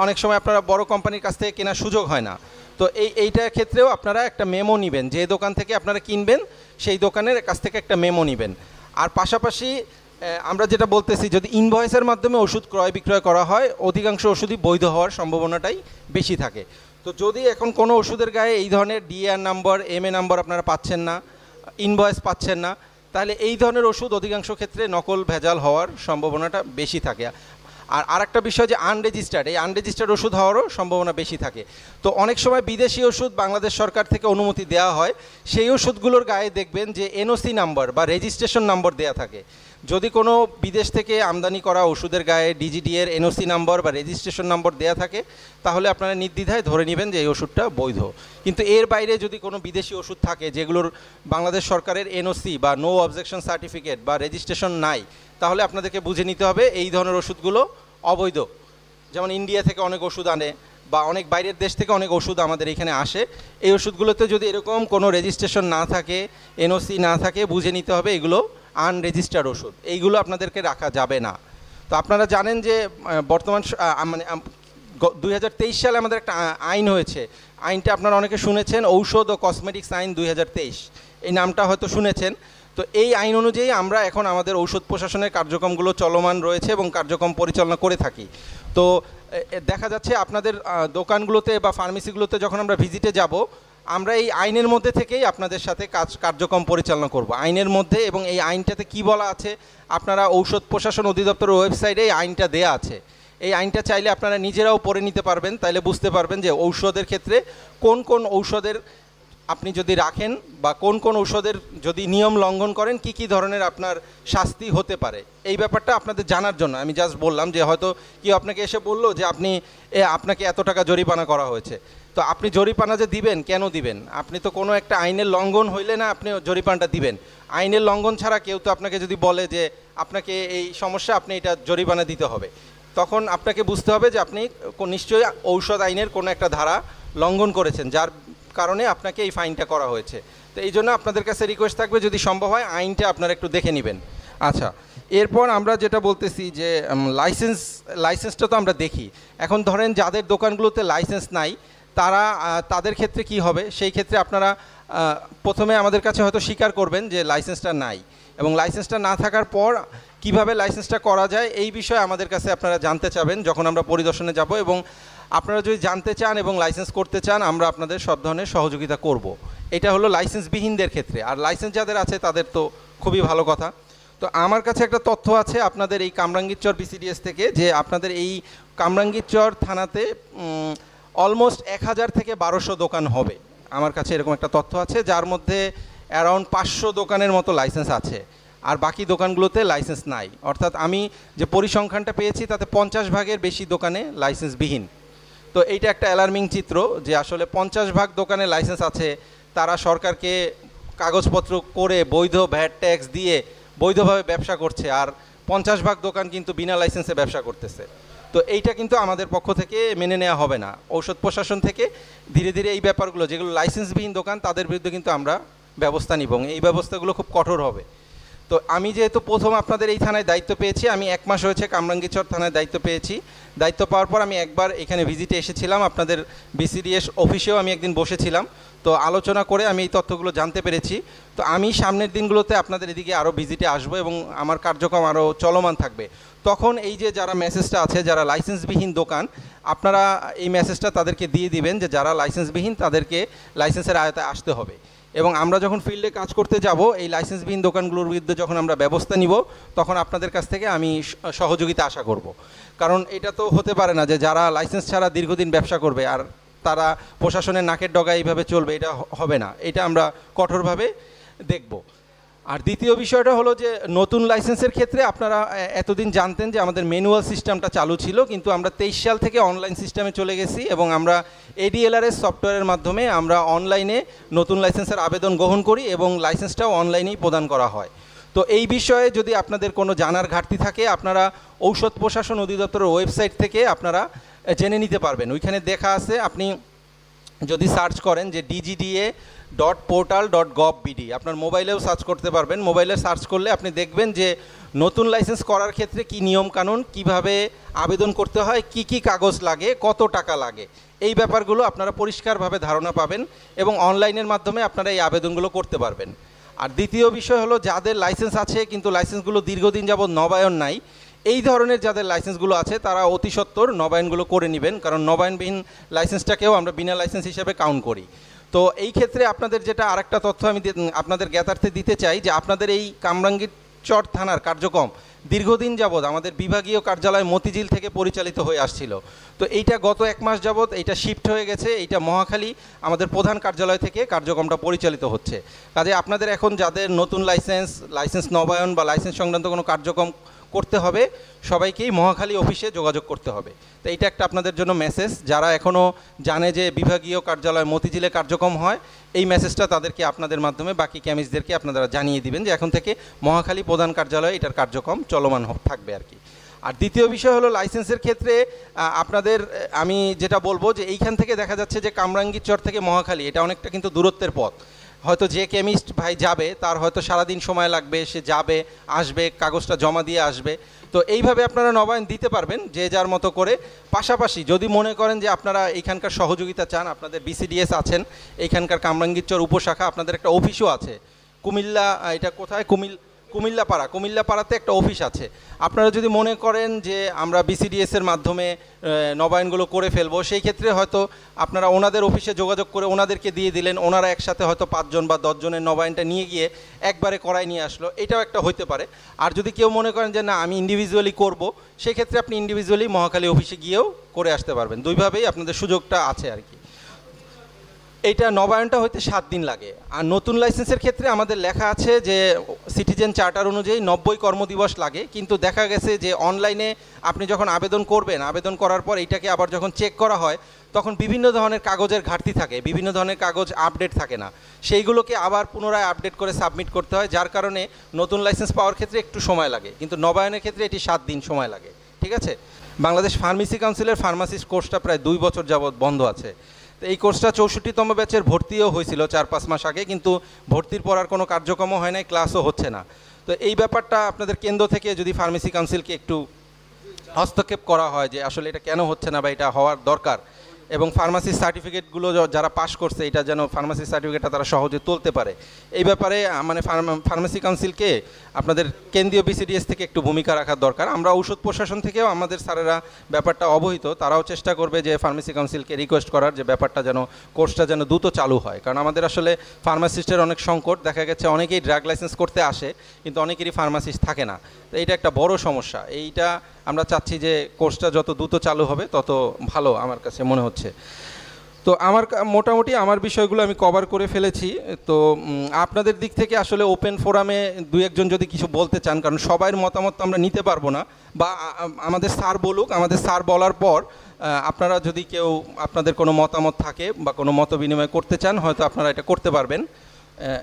অনেক সময় আপনারা বড় কোম্পানির কাছ থেকে কেনার সুযোগ হয় না। তো এইটার ক্ষেত্রেও আপনারা একটা মেমো নেবেন, যে দোকান থেকে আপনারা কিনবেন সেই দোকানের কাছ থেকে একটা মেমো নেবেন। আর পাশাপাশি আমরা যেটা বলতেছি, যদি ইনভয়েসের মাধ্যমে ওষুধ ক্রয় বিক্রয় করা হয় অধিকাংশ ওষুধই বৈধ হওয়ার সম্ভাবনাটাই বেশি থাকে। তো যদি এখন কোনো ওষুধের গায়ে এই ধরনের DAR নাম্বার MA নাম্বার আপনারা পাচ্ছেন না, ইনভয়েস পাচ্ছেন না, তাহলে এই ধরনের ওষুধ অধিকাংশ ক্ষেত্রে নকল ভেজাল হওয়ার সম্ভাবনাটা বেশি থাকে। আর আরেকটা বিষয় যে আনরেজিস্টার্ড, এই আনরেজিস্টার্ড ওষুধ হওয়ারও সম্ভাবনা বেশি থাকে। তো অনেক সময় বিদেশি ওষুধ বাংলাদেশ সরকার থেকে অনুমতি দেওয়া হয়, সেই ওষুধগুলোর গায়ে দেখবেন যে NOC নাম্বার বা রেজিস্ট্রেশন নাম্বার দেওয়া থাকে। যদি কোনো বিদেশ থেকে আমদানি করা ওষুধের গায়ে DGD এর NOC নাম্বার বা রেজিস্ট্রেশন নাম্বার দেওয়া থাকে তাহলে আপনারা নির্দ্বিধায় ধরে নেবেন যে এই ওষুধটা বৈধ। কিন্তু এর বাইরে যদি কোনো বিদেশি ওষুধ থাকে যেগুলোর বাংলাদেশ সরকারের NOC বা নো অবজেকশন সার্টিফিকেট বা রেজিস্ট্রেশন নাই, তাহলে আপনাদেরকে বুঝে নিতে হবে এই ধরনের ওষুধগুলো অবৈধ। যেমন ইন্ডিয়া থেকে অনেক ওষুধ আনে বা অনেক বাইরের দেশ থেকে অনেক ওষুধ আমাদের এখানে আসে, এই ওষুধগুলোতে যদি এরকম কোনো রেজিস্ট্রেশন না থাকে, এনওসি না থাকে, বুঝে নিতে হবে এগুলো আনরেজিস্টার্ড ওষুধ, এইগুলো আপনাদেরকে রাখা যাবে না। তো আপনারা জানেন যে বর্তমান মানে 2023 সালে আমাদের একটা আইন হয়েছে, আইনটা আপনারা অনেকে শুনেছেন, ঔষধ ও কসমেটিক্স আইন 2023, এই নামটা হয়তো শুনেছেন। তো এই আইন অনুযায়ী আমরা এখন আমাদের ঔষধ প্রশাসনের কার্যক্রমগুলো চলমান রয়েছে এবং কার্যক্রম পরিচালনা করে থাকি। তো দেখা যাচ্ছে আপনাদের দোকানগুলোতে বা ফার্মেসিগুলোতে যখন আমরা ভিজিটে যাব, আমরা এই আইনের মধ্যে থেকেই আপনাদের সাথে কার্যক্রম পরিচালনা করব, আইনের মধ্যে। এবং এই আইনটাতে কি বলা আছে, আপনারা ঔষধ প্রশাসন অধিদপ্তরের ওয়েবসাইটে এই আইনটা দেয়া আছে। এই আইনটা চাইলে আপনারা নিজেরাও পড়ে নিতে পারবেন, তাইলে বুঝতে পারবেন যে ঔষধের ক্ষেত্রে কোন কোন ঔষধের আপনি যদি রাখেন বা কোন কোন ঔষধের যদি নিয়ম লঙ্ঘন করেন কি কি ধরনের আপনার শাস্তি হতে পারে। এই ব্যাপারটা আপনাদের জানার জন্য আমি জাস্ট বললাম, যে হয়তো কেউ আপনাকে এসে বললো যে আপনাকে এত টাকা জরিমানা করা হয়েছে, তো আপনি জরিমানা যে দিবেন, কেন দিবেন? আপনি তো কোনো একটা আইনের লঙ্ঘন হইলে না আপনি জরিমানাটা দিবেন। আইনের লঙ্ঘন ছাড়া কেউ তো আপনাকে যদি বলে যে আপনাকে এই সমস্যা, আপনি এটা জরিমানা দিতে হবে, তখন আপনাকে বুঝতে হবে যে আপনি নিশ্চয়ই ঔষধ আইনের কোনো একটা ধারা লঙ্ঘন করেছেন, যার কারণে আপনাকে এই ফাইনটা করা হয়েছে। তো এই জন্য আপনাদের কাছে রিকোয়েস্ট থাকবে, যদি সম্ভব হয় আইনটা আপনারা একটু দেখে নেবেন। আচ্ছা, এরপর আমরা যেটা বলতেছি যে লাইসেন্সটা তো আমরা দেখি। এখন ধরেন যাদের দোকানগুলোতে লাইসেন্স নাই, তাদের ক্ষেত্রে কি হবে? সেই ক্ষেত্রে আপনারা প্রথমে আমাদের কাছে হয়তো স্বীকার করবেন যে লাইসেন্সটা নাই, এবং লাইসেন্সটা না থাকার পর কিভাবে লাইসেন্সটা করা যায় এই বিষয়ে আমাদের কাছে আপনারা জানতে চাবেন যখন আমরা পরিদর্শনে যাব। এবং আপনারা যদি জানতে চান এবং লাইসেন্স করতে চান, আমরা আপনাদের সব ধরনের সহযোগিতা করব। এটা হলো লাইসেন্সবিহীনদের ক্ষেত্রে। আর লাইসেন্স যাদের আছে তাদের তো খুবই ভালো কথা। তো আমার কাছে একটা তথ্য আছে আপনাদের এই কামরাঙ্গীরচর বিসিডিএস থেকে, যে আপনাদের এই কামরাঙ্গীরচর থানাতে অলমোস্ট 1000 থেকে 1200 দোকান হবে। আমার কাছে এরকম একটা তথ্য আছে, যার মধ্যে অ্যারাউন্ড 500 দোকানের মতো লাইসেন্স আছে, আর বাকি দোকানগুলোতে লাইসেন্স নাই। অর্থাৎ আমি যে পরিসংখ্যানটা পেয়েছি তাতে 50 ভাগের বেশি দোকানে লাইসেন্সবিহীন। তো এইটা একটা অ্যালার্মিং চিত্র, যে আসলে 50 ভাগ দোকানে লাইসেন্স আছে, তারা সরকারকে কাগজপত্র করে বৈধ ভ্যাট ট্যাক্স দিয়ে বৈধভাবে ব্যবসা করছে, আর 50 ভাগ দোকান কিন্তু বিনা লাইসেন্সে ব্যবসা করতেছে। তো এইটা কিন্তু আমাদের পক্ষ থেকে মেনে নেওয়া হবে না। ঔষধ প্রশাসন থেকে ধীরে ধীরে এই ব্যাপারগুলো, যেগুলো লাইসেন্সবিহীন দোকান, তাদের বিরুদ্ধে কিন্তু আমরা ব্যবস্থা নিব, এই ব্যবস্থাগুলো খুব কঠোর হবে। তো আমি যেহেতু প্রথম আপনাদের এই থানায় দায়িত্ব পেয়েছি, আমি 1 মাস হয়েছে কামরাঙ্গীরচর থানায় দায়িত্ব পেয়েছি। দায়িত্ব পাওয়ার পর আমি একবার এখানে ভিজিটে এসেছিলাম, আপনাদের বিসিডিএস অফিসেও আমি একদিন বসেছিলাম। তো আলোচনা করে আমি এই তথ্যগুলো জানতে পেরেছি। তো আমি সামনের দিনগুলোতে আপনাদের এদিকে আরও ভিজিটে আসবো এবং আমার কার্যক্রম আরও চলমান থাকবে। তখন এই যে যারা মেসেজটা আছে, যারা লাইসেন্সবিহীন দোকান, আপনারা এই মেসেজটা তাদেরকে দিয়ে দিবেন যে যারা লাইসেন্সবিহীন তাদেরকে লাইসেন্সের আওতায় আসতে হবে। এবং আমরা যখন ফিল্ডে কাজ করতে যাব, এই লাইসেন্সবিহীন দোকানগুলোর বিরুদ্ধে যখন আমরা ব্যবস্থা নিব, তখন আপনাদের কাছ থেকে আমি সহযোগিতা আশা করব। কারণ এটা তো হতে পারে না যে যারা লাইসেন্স ছাড়া দীর্ঘদিন ব্যবসা করবে আর তারা প্রশাসনের নাকের ডগায় এইভাবে চলবে, এটা হবে না। এটা আমরা কঠোরভাবে দেখব। আর দ্বিতীয় বিষয়টা হলো যে নতুন লাইসেন্সের ক্ষেত্রে আপনারা এতদিন জানতেন যে আমাদের ম্যানুয়াল সিস্টেমটা চালু ছিল, কিন্তু আমরা 23 সাল থেকে অনলাইন সিস্টেমে চলে গেছি এবং আমরা ADLRS সফটওয়্যারের মাধ্যমে আমরা অনলাইনে নতুন লাইসেন্সের আবেদন গ্রহণ করি এবং লাইসেন্সটাও অনলাইনেই প্রদান করা হয়। তো এই বিষয়ে যদি আপনাদের কোনো জানার ঘাটতি থাকে, আপনারা ঔষধ প্রশাসন অধিদপ্তরের ওয়েবসাইট থেকে আপনারা জেনে নিতে পারবেন। ওইখানে দেখা আছে, আপনি যদি সার্চ করেন যে dgda.portal.gov.bd, আপনার মোবাইলেও সার্চ করতে পারবেন। মোবাইলে সার্চ করলে আপনি দেখবেন যে নতুন লাইসেন্স করার ক্ষেত্রে কি নিয়মকানুন, কিভাবে আবেদন করতে হয়, কি কি কাগজ লাগে, কত টাকা লাগে, এই ব্যাপারগুলো আপনারা পরিষ্কারভাবে ধারণা পাবেন এবং অনলাইনের মাধ্যমে আপনারা এই আবেদনগুলো করতে পারবেন। আর দ্বিতীয় বিষয় হলো, যাদের লাইসেন্স আছে কিন্তু লাইসেন্সগুলো দীর্ঘদিন যাবৎ নবায়ন নাই, এই ধরনের যাদের লাইসেন্সগুলো আছে তারা অতি সত্বর নবায়নগুলো করে নেবেন, কারণ নবায়নবিহীন লাইসেন্সটাকেও আমরা বিনা লাইসেন্স হিসেবে কাউন্ট করি। তো এই ক্ষেত্রে আপনাদের যেটা আরেকটা তথ্য আমি আপনাদের জ্ঞাতার্থে দিতে চাই, যে আপনাদের এই কামরাঙ্গীরচর থানার কার্যক্রম দীর্ঘদিন যাবৎ আমাদের বিভাগীয় কার্যালয় মতিঝিল থেকে পরিচালিত হয়ে আসছিল। তো এইটা গত 1 মাস যাবৎ এইটা শিফট হয়ে গেছে, এইটা মহাখালী আমাদের প্রধান কার্যালয় থেকে কার্যক্রমটা পরিচালিত হচ্ছে। কাজে আপনাদের এখন যাদের নতুন লাইসেন্স নবায়ন বা লাইসেন্স সংক্রান্ত কোনো কার্যক্রম করতে হবে, সবাইকেই মহাখালী অফিসে যোগাযোগ করতে হবে। তো এইটা একটা আপনাদের জন্য মেসেজ, যারা এখনও জানে যে বিভাগীয় কার্যালয় মতিঝিলে কার্যক্রম হয়, এই মেসেজটা তাদেরকে আপনাদের মাধ্যমে বাকি কেমিস্টদেরকে আপনারা জানিয়ে দিবেন যে এখন থেকে মহাখালী প্রধান কার্যালয়ে এটার কার্যক্রম চলমান থাকবে আর কি। আর দ্বিতীয় বিষয় হলো লাইসেন্সের ক্ষেত্রে আপনাদের আমি যেটা বলবো যে এইখান থেকে দেখা যাচ্ছে যে কামরাঙ্গীরচর থেকে মহাখালী এটা অনেকটা কিন্তু দূরত্বের পথ। হয়তো যে কেমিস্ট ভাই যাবে তার হয়তো সারাদিন সময় লাগবে, সে যাবে আসবে কাগজটা জমা দিয়ে আসবে। তো এইভাবে আপনারা নবায়ন দিতে পারবেন যে যার মতো করে। পাশাপাশি যদি মনে করেন যে আপনারা এইখানকার সহযোগিতা চান, আপনাদের BCDS আছেন, এইখানকার কামরাঙ্গীরচর উপশাখা, আপনাদের একটা অফিসও আছে কুমিল্লা, এটা কোথায় কুমিল্লাপাড়াতে একটা অফিস আছে। আপনারা যদি মনে করেন যে আমরা BCDS এর মাধ্যমে নবায়নগুলো করে ফেলবো, সেই ক্ষেত্রে হয়তো আপনারা ওনাদের অফিসে যোগাযোগ করে ওনাদেরকে দিয়ে দিলেন, ওনারা একসাথে হয়তো 5 জন বা 10 জনের নবায়নটা নিয়ে গিয়ে একবারে করায় নিয়ে আসলো, এটাও একটা হইতে পারে। আর যদি কেউ মনে করেন যে না আমি ইন্ডিভিজুয়ালি করব, সেক্ষেত্রে আপনি ইন্ডিভিজুয়ালি মহাখালী অফিসে গিয়েও করে আসতে পারবেন। দুইভাবেই আপনাদের সুযোগটা আছে আর কি। এইটা নবায়নটা হইতে 7 দিন লাগে। আর নতুন লাইসেন্সের ক্ষেত্রে আমাদের লেখা আছে যে সিটিজেন চার্টার অনুযায়ী 90 কর্মদিবস লাগে, কিন্তু দেখা গেছে যে অনলাইনে আপনি যখন আবেদন করবেন, আবেদন করার পর এইটাকে আবার যখন চেক করা হয় তখন বিভিন্ন ধরনের কাগজের ঘাটতি থাকে, বিভিন্ন ধরনের কাগজ আপডেট থাকে না, সেইগুলোকে আবার পুনরায় আপডেট করে সাবমিট করতে হয়, যার কারণে নতুন লাইসেন্স পাওয়ার ক্ষেত্রে একটু সময় লাগে, কিন্তু নবায়নের ক্ষেত্রে এটি 7 দিন সময় লাগে। ঠিক আছে। বাংলাদেশ ফার্মেসি কাউন্সিলের ফার্মাসিস্ট কোর্সটা প্রায় 2 বছর যাবৎ বন্ধ আছে। তো এই কোর্সটা 64তম ব্যাচের ভর্তিও হয়েছিল 4-5 মাস আগে, কিন্তু ভর্তির পর আর কোনো কার্যক্রমও হয় নাই, ক্লাসও হচ্ছে না। তো এই ব্যাপারটা আপনাদের কেন্দ্র থেকে যদি ফার্মেসি কাউন্সিলকে একটু হস্তক্ষেপ করা হয় যে আসলে এটা কেন হচ্ছে না বা এটা হওয়ার দরকার, এবং ফার্মাসি সার্টিফিকেটগুলো যারা পাস করছে এটা যেন ফার্মাসি সার্টিফিকেটটা তারা সহজে তুলতে পারে, এই ব্যাপারে মানে ফার্মাসি কাউন্সিলকে আপনাদের কেন্দ্রীয় BCDS থেকে একটু ভূমিকা রাখার দরকার। আমরা ঔষধ প্রশাসন থেকেও আমাদের স্যারেরা ব্যাপারটা অবহিত, তারাও চেষ্টা করবে যে ফার্মাসি কাউন্সিলকে রিকোয়েস্ট করার যে ব্যাপারটা যেন কোর্সটা যেন দ্রুত চালু হয়, কারণ আমাদের আসলে ফার্মাসিস্টের অনেক সংকট। দেখা গেছে অনেকেই ড্রাগ লাইসেন্স করতে আসে কিন্তু অনেকেরই ফার্মাসিস্ট থাকে না, তো এইটা একটা বড় সমস্যা। এইটা আমরা চাচ্ছি যে কোর্সটা যত দ্রুত চালু হবে তত ভালো আমার কাছে মনে হচ্ছে। তো আমার মোটামুটি আমার বিষয়গুলো আমি কভার করে ফেলেছি। তো আপনাদের দিক থেকে আসলে ওপেন ফোরামে 2-1 জন যদি কিছু বলতে চান, কারণ সবার মতামত তো আমরা নিতে পারবো না, বা আমাদের স্যার বলুক, আমাদের স্যার বলার পর আপনারা যদি কেউ আপনাদের কোনো মতামত থাকে বা কোনো মত বিনিময় করতে চান হয়তো আপনারা এটা করতে পারবেন,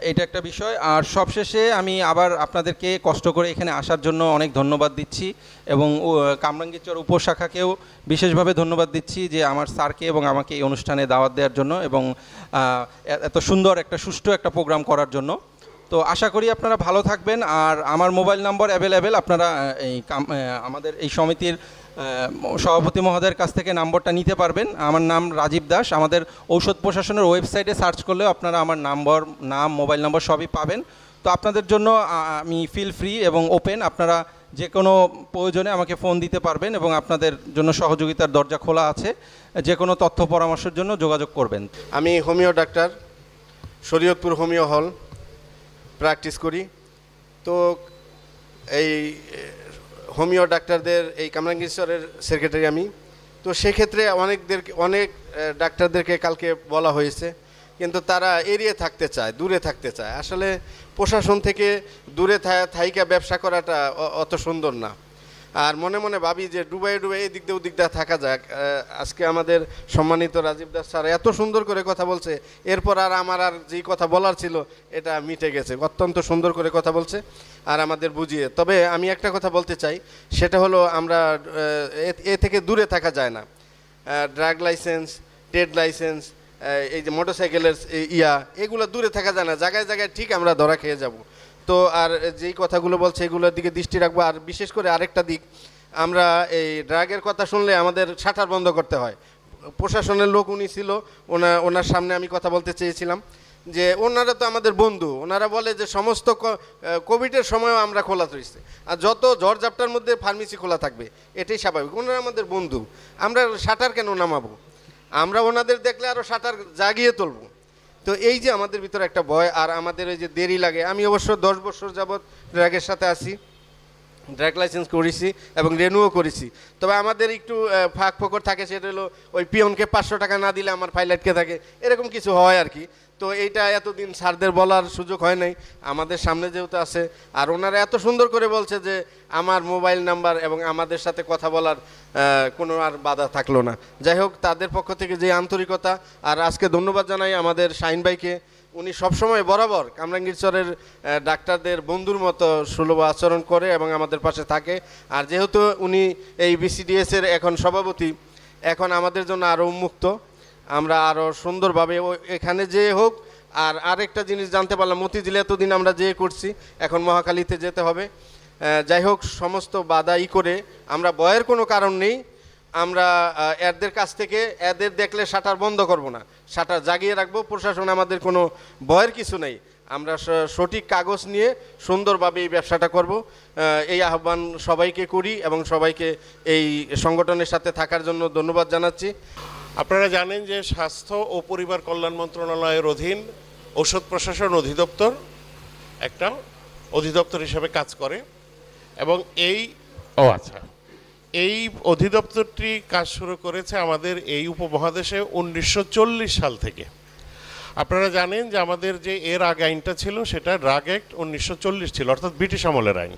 এটা একটা বিষয়। আর সবশেষে আমি আবার আপনাদেরকে কষ্ট করে এখানে আসার জন্য অনেক ধন্যবাদ দিচ্ছি, এবং কামরাঙ্গীরচর উপশাখাকেও বিশেষভাবে ধন্যবাদ দিচ্ছি যে আমার স্যারকে এবং আমাকে এই অনুষ্ঠানে দাওয়াত দেওয়ার জন্য এবং এত সুন্দর একটা সুষ্ঠু একটা প্রোগ্রাম করার জন্য। তো আশা করি আপনারা ভালো থাকবেন। আর আমার মোবাইল নাম্বার অ্যাভেলেবেল, আপনারা আমাদের এই সমিতির সভাপতি মহোদয়ের কাছ থেকে নম্বরটা নিতে পারবেন। আমার নাম রাজীব দাস। আমাদের ঔষধ প্রশাসনের ওয়েবসাইটে সার্চ করলেও আপনারা আমার নাম মোবাইল নম্বর সবই পাবেন। তো আপনাদের জন্য আমি ফিল ফ্রি এবং ওপেন, আপনারা যে কোনো প্রয়োজনে আমাকে ফোন দিতে পারবেন এবং আপনাদের জন্য সহযোগিতার দরজা খোলা আছে। যে কোনো তথ্য পরামর্শের জন্য যোগাযোগ করবেন। আমি হোমিও ডাক্তার, শরীয়তপুর হোমিও হল প্র্যাকটিস করি। তো এই হোমিও ডাক্তারদের এই কামরাঙ্গীরচরের সেক্রেটারি আমি। তো সেক্ষেত্রে অনেক ডাক্তারদেরকে কালকে বলা হয়েছে, কিন্তু তারা এড়িয়ে থাকতে চায়, দূরে থাকতে চায়। আসলে প্রশাসন থেকে দূরে থাইকা ব্যবসা করাটা অত সুন্দর না। আর মনে মনে ভাবি যে ডুবাই এই দিক দিয়ে ওদিক দিয়ে থাকা যাক। আজকে আমাদের সম্মানিত রাজীব দাস স্যার এত সুন্দর করে কথা বলছে, এরপর আর আমার আর যেই কথা বলার ছিল এটা মিটে গেছে। অত্যন্ত সুন্দর করে কথা বলছে আর আমাদের বুঝিয়ে। তবে আমি একটা কথা বলতে চাই, সেটা হলো আমরা এ থেকে দূরে থাকা যায় না। ড্রাগ লাইসেন্স, ট্রেড লাইসেন্স, এই যে মোটরসাইকেলের এগুলো দূরে থাকা যায় না। জায়গায় জায়গায় ঠিক আমরা ধরা খেয়ে যাব। তো আর যেই কথাগুলো বলছে এগুলোর দিকে দৃষ্টি রাখবো। আর বিশেষ করে আরেকটা দিক, আমরা এই ড্রাগের কথা শুনলে আমাদের শাটার বন্ধ করতে হয়। প্রশাসনের লোক উনি ছিল, ওনার সামনে আমি কথা বলতে চেয়েছিলাম যে ওনারা তো আমাদের বন্ধু। ওনারা বলে যে সমস্ত কোভিডের সময়ও আমরা খোলা রয়েছে, আর যত ঝড়ঝাপটার মধ্যে ফার্মেসি খোলা থাকবে, এটাই স্বাভাবিক। ওনারা আমাদের বন্ধু, আমরা শাটার কেন নামাবো? আমরা ওনাদের দেখলে আরও শাটার জাগিয়ে তুলবো। তো এই যে আমাদের ভিতরে একটা ভয় আর আমাদের ওই যে দেরি লাগে। আমি অবশ্য 10 বছর যাবৎ ড্রাগের সাথে আছি, ড্রাগ লাইসেন্স করেছি এবং রেনুও করেছি। তবে আমাদের একটু ফাঁক ফোকর থাকে, সেটা হলো ওই পিয়নকে 500 টাকা না দিলে আমার ফাইল আটকে থাকে, এরকম কিছু হয় আর কি। তো এইটা এতদিন স্যারদের বলার সুযোগ হয় নাই, আমাদের সামনে যেহেতু আছে। আর ওনারা এত সুন্দর করে বলছে যে আমার মোবাইল নাম্বার এবং আমাদের সাথে কথা বলার কোনো আর বাধা থাকলো না। যাই হোক, তাদের পক্ষ থেকে যে আন্তরিকতা, আর আজকে ধন্যবাদ জানাই আমাদের শাহিন ভাইকে উনি সবসময় বরাবর কামরাঙ্গীরচরের ডাক্তারদের বন্ধুর মতো সুলভ আচরণ করে এবং আমাদের পাশে থাকে। আর যেহেতু উনি এই বিসিডিএসের এখন সভাপতি, এখন আমাদের জন্য আরও উন্মুক্ত, আমরা আরও সুন্দরভাবে এখানে যেয়ে হোক। আর আরেকটা জিনিস জানতে পারলাম, মতিঝিলে এতদিন আমরা যেয়ে করছি, এখন মহাখালীতে যেতে হবে। যাই হোক, সমস্ত বাধা করে আমরা ভয়ের কোনো কারণ নেই। আমরা এদের কাছ থেকে এদের দেখলে শাটার বন্ধ করব না, শাটার জাগিয়ে রাখবো। প্রশাসন আমাদের কোনো ভয়ের কিছু নেই, আমরা সঠিক কাগজ নিয়ে সুন্দরভাবে এই ব্যবসাটা করব। এই আহ্বান সবাইকে করি এবং সবাইকে এই সংগঠনের সাথে থাকার জন্য ধন্যবাদ জানাচ্ছি। আপনারা জানেন যে স্বাস্থ্য ও পরিবার কল্যাণ মন্ত্রণালয়ের অধীন ঔষধ প্রশাসন অধিদপ্তর একটা অধিদপ্তর হিসেবে কাজ করে এবং এই অধিদপ্তরটি কাজ শুরু করেছে আমাদের এই উপমহাদেশে 1940 সাল থেকে। আপনারা জানেন যে আমাদের যে এর আগে আইনটা ছিল সেটা ড্রাগ অ্যাক্ট 1940 ছিল, অর্থাৎ ব্রিটিশ আমলের আইন।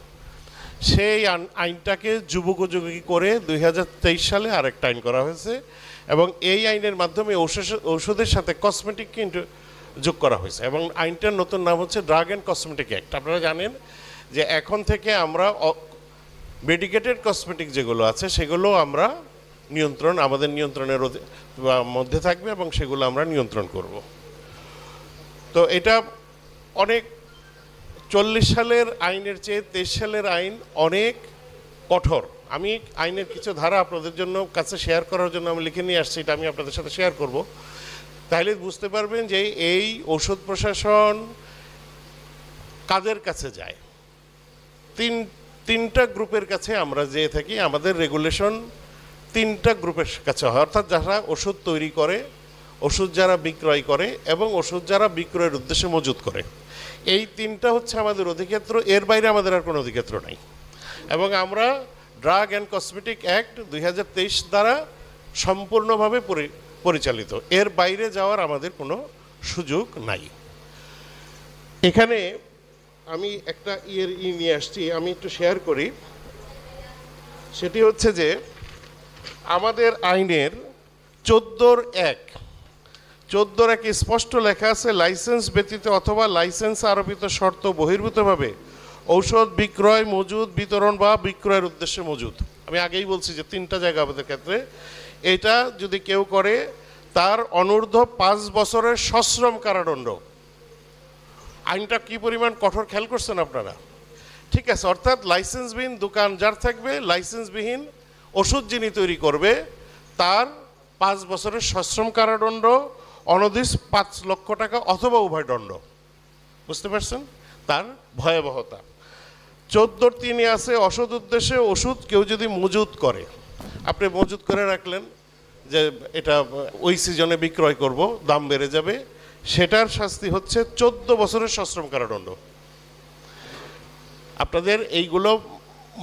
সেই আইনটাকে যুগোপযোগী করে 2023 সালে আরেকটা আইন করা হয়েছে এবং এই আইনের মাধ্যমে ঔষধের সাথে কসমেটিক কিন্তু যোগ করা হয়েছে এবং আইনটার নতুন নাম হচ্ছে ড্রাগ অ্যান্ড কসমেটিক অ্যাক্ট। আপনারা জানেন যে এখন থেকে আমরা মেডিকেটেড কসমেটিক যেগুলো আছে সেগুলো আমরা আমাদের নিয়ন্ত্রণের মধ্যে থাকবে এবং সেগুলো আমরা নিয়ন্ত্রণ করব। তো এটা অনেক 40 সালের আইনের চেয়ে 23 সালের আইন অনেক কঠোর। আমি আইনের কিছু ধারা আপনাদের জন্য কাছে শেয়ার করার জন্য আমি লিখে নিয়ে আসছি, এটা আমি আপনাদের সাথে শেয়ার করব। তাহলে বুঝতে পারবেন যে এই ঔষধ প্রশাসন কাদের কাছে যায়। তিনটা গ্রুপের কাছে আমরা যেয়ে থাকি। আমাদের রেগুলেশন 3টা গ্রুপের কাছে হয়, অর্থাৎ যারা ওষুধ তৈরি করে, ওষুধ যারা বিক্রয় করে এবং ওষুধ যারা বিক্রয়ের উদ্দেশ্যে মজুত করে। এই 3টা হচ্ছে আমাদের অধিক্ষেত্র, এর বাইরে আমাদের আর কোনো অধিক্ষেত্র নাই। এবং আমরা ড্রাগ অ্যান্ড কসমেটিক অ্যাক্ট 2023 দ্বারা সম্পূর্ণভাবে পরিচালিত, এর বাইরে যাওয়ার আমাদের কোনো সুযোগ নাই। এখানে আমি একটা নিয়ে আসছি, আমি একটু শেয়ার করি। সেটি হচ্ছে যে আমাদের আইনের 14(1) স্পষ্ট লেখা আছে, লাইসেন্স ব্যতীত অথবা লাইসেন্স আরোপিত শর্ত বহির্ভূতভাবে ঔষধ বিক্রয়, মজুদ, বিতরণ বা বিক্রয়ের উদ্দেশ্যে মজুদ। আমি আগেই বলছি যে 3টা জায়গা আমাদের ক্ষেত্রে। এটা যদি কেউ করে তার অনূর্ধ্ব 5 বছরের সশ্রম কারাদণ্ড। আইনটা কি পরিমাণ কঠোর খেয়াল করছেন আপনারা? ঠিক আছে, অর্থাৎ লাইসেন্সবিহীন দোকান যার থাকবে, লাইসেন্সবিহীন ওষুধ যিনি তৈরি করবে তার 5 বছরের সশ্রম কারাদণ্ড, অনধিক 5 লক্ষ টাকা অথবা উভয় দণ্ড। বুঝতে পারছেন তার ভয়াবহতা। 14(3) আছে, অসৎ উদ্দেশ্যে ওষুধ কেউ যদি মজুত করে, আপনি মজুত করে রাখলেন যে এটা ওই সিজনে বিক্রয় করব, দাম বেড়ে যাবে, সেটার শাস্তি হচ্ছে 14 বছরের সশ্রম কারাদণ্ড। আপনাদের এইগুলো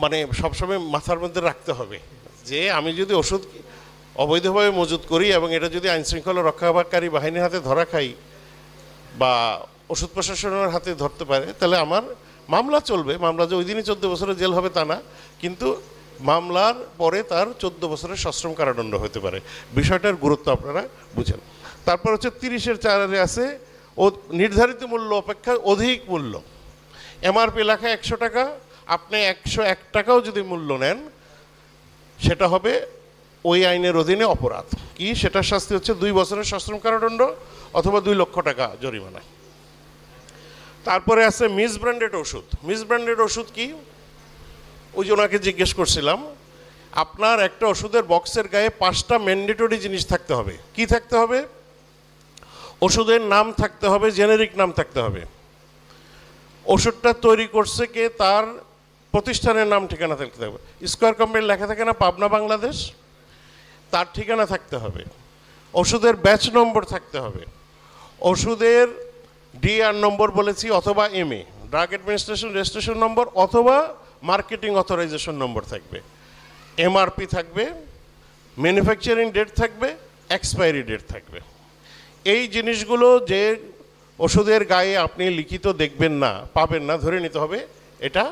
মানে সবসময় মাথার মধ্যে রাখতে হবে যে আমি যদি ওষুধ অবৈধভাবে মজুত করি এবং এটা যদি আইনশৃঙ্খলা রক্ষাকারী বাহিনীর হাতে ধরা খাই বা ওষুধ প্রশাসনের হাতে ধরতে পারে, তাহলে আমার মামলা চলবে। মামলা যে ওই দিনই 14 বছরের জেল হবে তা না, কিন্তু মামলার পরে তার 14 বছরের সশ্রম কারাদণ্ড হতে পারে। বিষয়টার গুরুত্ব আপনারা বুঝেন। তারপর হচ্ছে 30(4) আছে, ও নির্ধারিত মূল্য অপেক্ষা অধিক মূল্য। এমআরপি লেখা 100 টাকা, আপনি 101 টাকাও যদি মূল্য নেন সেটা হবে ওই আইনের অধীনে অপরাধ। কি সেটার শাস্তি হচ্ছে 2 বছরের সশ্রম কারাদণ্ড অথবা 2 লক্ষ টাকা জরিমানা। তারপরে আছে মিসব্র্যান্ডেড ওষুধ। মিসব্র্যান্ডেড ওষুধ কি? ওই যে ওনাকে জিজ্ঞেস করছিলাম, আপনার একটা ওষুধের বক্সের গায়ে 5টা ম্যান্ডেটরি জিনিস থাকতে হবে। কি থাকতে হবে? ওষুধের নাম থাকতে হবে, জেনেরিক নাম থাকতে হবে, ওষুধটা তৈরি করছে কে তার প্রতিষ্ঠানের নাম ঠিকানা থাকতে হবে। স্কয়ার কোম্পানি লেখা থাকে না, পাবনা বাংলাদেশ, তার ঠিকানা থাকতে হবে। ওষুধের ব্যাচ নম্বর থাকতে হবে, ওষুধের ডিআর নম্বর বলেছি অথবা MA, drug administration registration number অথবা মার্কেটিং অথরাইজেশন নম্বর থাকবে, এমআরপি থাকবে, ম্যানুফ্যাকচারিং ডেট থাকবে, এক্সপায়ারি ডেট থাকবে। এই জিনিসগুলো যে ওষুধের গায়ে আপনি লিখিত দেখবেন না, পাবেন না, ধরে নিতে হবে এটা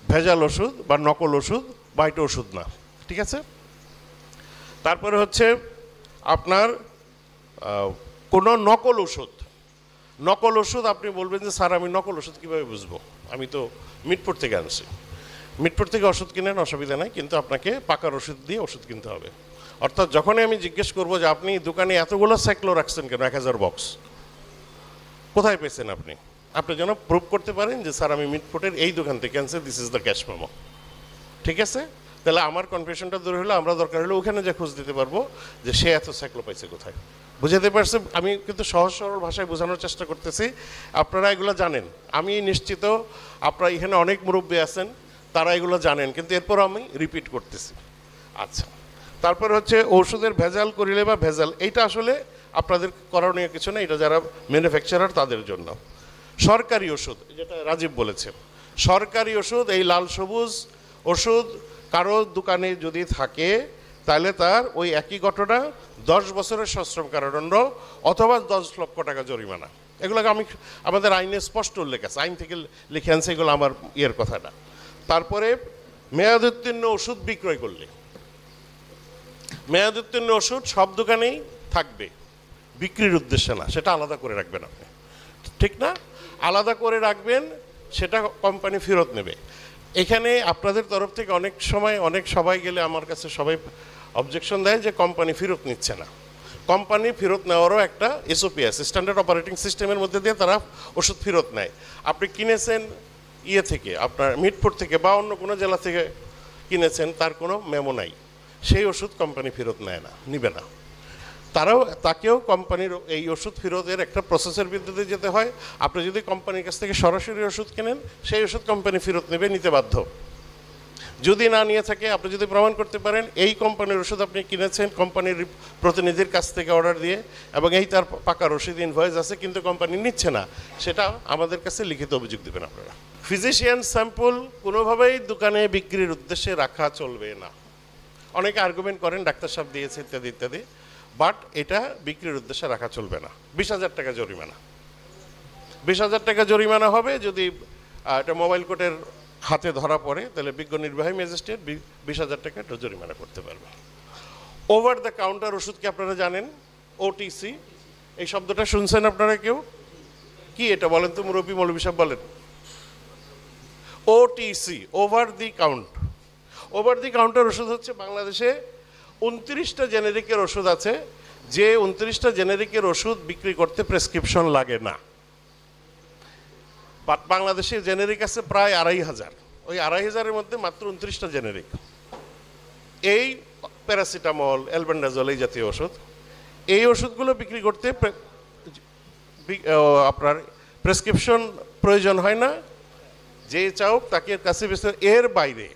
ভেজাল ওষুধ বা নকল ওষুধ বা এটা ওষুধ না। ঠিক আছে। তারপরে হচ্ছে আপনার কোনো নকল ওষুধ নকল ওষুধ আপনি বলবেন যে স্যার আমি নকল ওষুধ কীভাবে বুঝবো, আমি তো মিটপুর থেকে আনছি। মিটপুর থেকে ওষুধ কিনেন, অসুবিধা নাই, কিন্তু আপনাকে পাকার ওষুধ দিয়ে ওষুধ কিনতে হবে। অর্থাৎ যখনই আমি জিজ্ঞেস করবো যে আপনি দোকানে এতগুলো সাইক্লো রাখছেন কেন, 1000 বক্স কোথায় পেয়েছেন আপনি, আপনি যেন প্রুভ করতে পারেন যে স্যার আমি মিটফুটের এই দোকান থেকে আনছি, this is the cash memo. ঠিক আছে, তাহলে আমার কনফিউশনটা দূর হলো, আমরা দরকার হলে ওখানে যে খোঁজ দিতে পারবো যে সে এত সাইক্লো পাইছে কোথায়। বুঝাতে পারছে? আমি কিন্তু সহজ সরল ভাষায় বোঝানোর চেষ্টা করতেছি, আপনারা এগুলো জানেন। আমি নিশ্চিত আপনারা এখানে অনেক মুরব্বী আছেন, তারা এগুলো জানেন, কিন্তু এরপর আমি রিপিট করতেছি। আচ্ছা, তারপর হচ্ছে ওষুধের ভেজাল করিলে বা ভেজাল, এইটা আসলে আপনাদের করণীয় কিছু না, এটা যারা ম্যানুফ্যাকচারার তাদের জন্য। সরকারি ওষুধ, যেটা রাজীব বলেছে, সরকারি ওষুধ, এই লাল সবুজ ওষুধ কারো দোকানে যদি থাকে তাহলে তার ওই একই ঘটনা 10 বছরের সশ্রম কারাদণ্ড অথবা 10 লক্ষ টাকা জরিমানা। এগুলোকে আমাদের আইনে স্পষ্ট উল্লেখ আছে, আইন থেকে লিখে আনছে, এগুলো আমার ইয়ের কথা না। তারপরে মেয়াদোত্তীর্ণ ওষুধ বিক্রয় করলে, মেয়াদোত্তীর্ণ ওষুধ সব দোকানেই থাকবে, বিক্রির উদ্দেশ্যে না, সেটা আলাদা করে রাখবেন আপনি, ঠিক না? আলাদা করে রাখবেন, সেটা কোম্পানি ফেরত নেবে। এখানে আপনাদের তরফ থেকে অনেক সময় অনেক সবাই গেলে আমার কাছে সবাই অবজেকশন দেয় যে কোম্পানি ফেরত নিচ্ছে না। কোম্পানি ফেরত নেওয়ারও একটা এসওপি আছে, স্ট্যান্ডার্ড অপারেটিং সিস্টেমের মধ্যে দিয়ে তারা ওষুধ ফেরত নেয়। আপনি কিনেছেন ইয়ে থেকে, আপনার মিটপুর থেকে বা অন্য কোনো জেলা থেকে কিনেছেন, তার কোনো মেমো নাই, সেই ওষুধ কোম্পানি ফেরত নেয় না, নিবে না। তাকেও কোম্পানির এই ওষুধ ফেরতের একটা প্রসেসের বিরুদ্ধে যেতে হয়। আপনি যদি কোম্পানির কাছ থেকে সরাসরি ওষুধ কেনেন, সেই ওষুধ কোম্পানি ফেরত নেবে, নিতে বাধ্য। যদি না নিয়ে থাকে, আপনি যদি প্রমাণ করতে পারেন এই কোম্পানির ওষুধ আপনি কিনেছেন কোম্পানির প্রতিনিধির কাছ থেকে অর্ডার দিয়ে, এবং এই তার পাকা রসিদ ইনভয়েস আছে, কিন্তু কোম্পানি নিচ্ছে না, সেটা আমাদের কাছে লিখিত অভিযোগ দেবেন আপনারা। ফিজিশিয়ান স্যাম্পল কোনোভাবেই দোকানে বিক্রির উদ্দেশ্যে রাখা চলবে না। অনেকে আর্গুমেন্ট করেন ডাক্তার সাহেব দিয়েছে ইত্যাদি ইত্যাদি, বাট এটা বিক্রির উদ্দেশ্যে রাখা চলবে না। 20,000 টাকা জরিমানা, 20,000 টাকা জরিমানা হবে যদি এটা মোবাইল কোর্টের হাতে ধরা পড়ে, তাহলে বিজ্ঞ নির্বাহী ম্যাজিস্ট্রেট 20,000 টাকা এটা জরিমানা করতে পারবে। ওভার দ্য কাউন্টার ওষুধ কি আপনারা জানেন? ওটিসি, এই শব্দটা শুনছেন আপনারা কেউ? কি এটা বলেন তো মুরব্বী, মৌলভী সাহেব বলেন। OTC, over the count. Over the counter ওষুধ হচ্ছে বাংলাদেশে 29টা জেনেরিকের ওষুধ আছে, যে 29টা জেনেরিকের ওষুধ বিক্রি করতে প্রেসক্রিপশন লাগে না। বাট বাংলাদেশে জেনেরিক আছে প্রায় 2,500, ওই 2,500-এর মধ্যে মাত্র 29টা জেনেরিক। এই প্যারাসিটামল, অ্যালবেন্ডাজল, এই জাতীয় ওষুধ, এই ওষুধগুলো বিক্রি করতে আপনার প্রেসক্রিপশন প্রয়োজন হয় না। যে চাওক তাকে কাছে বেশি, এর বাইরে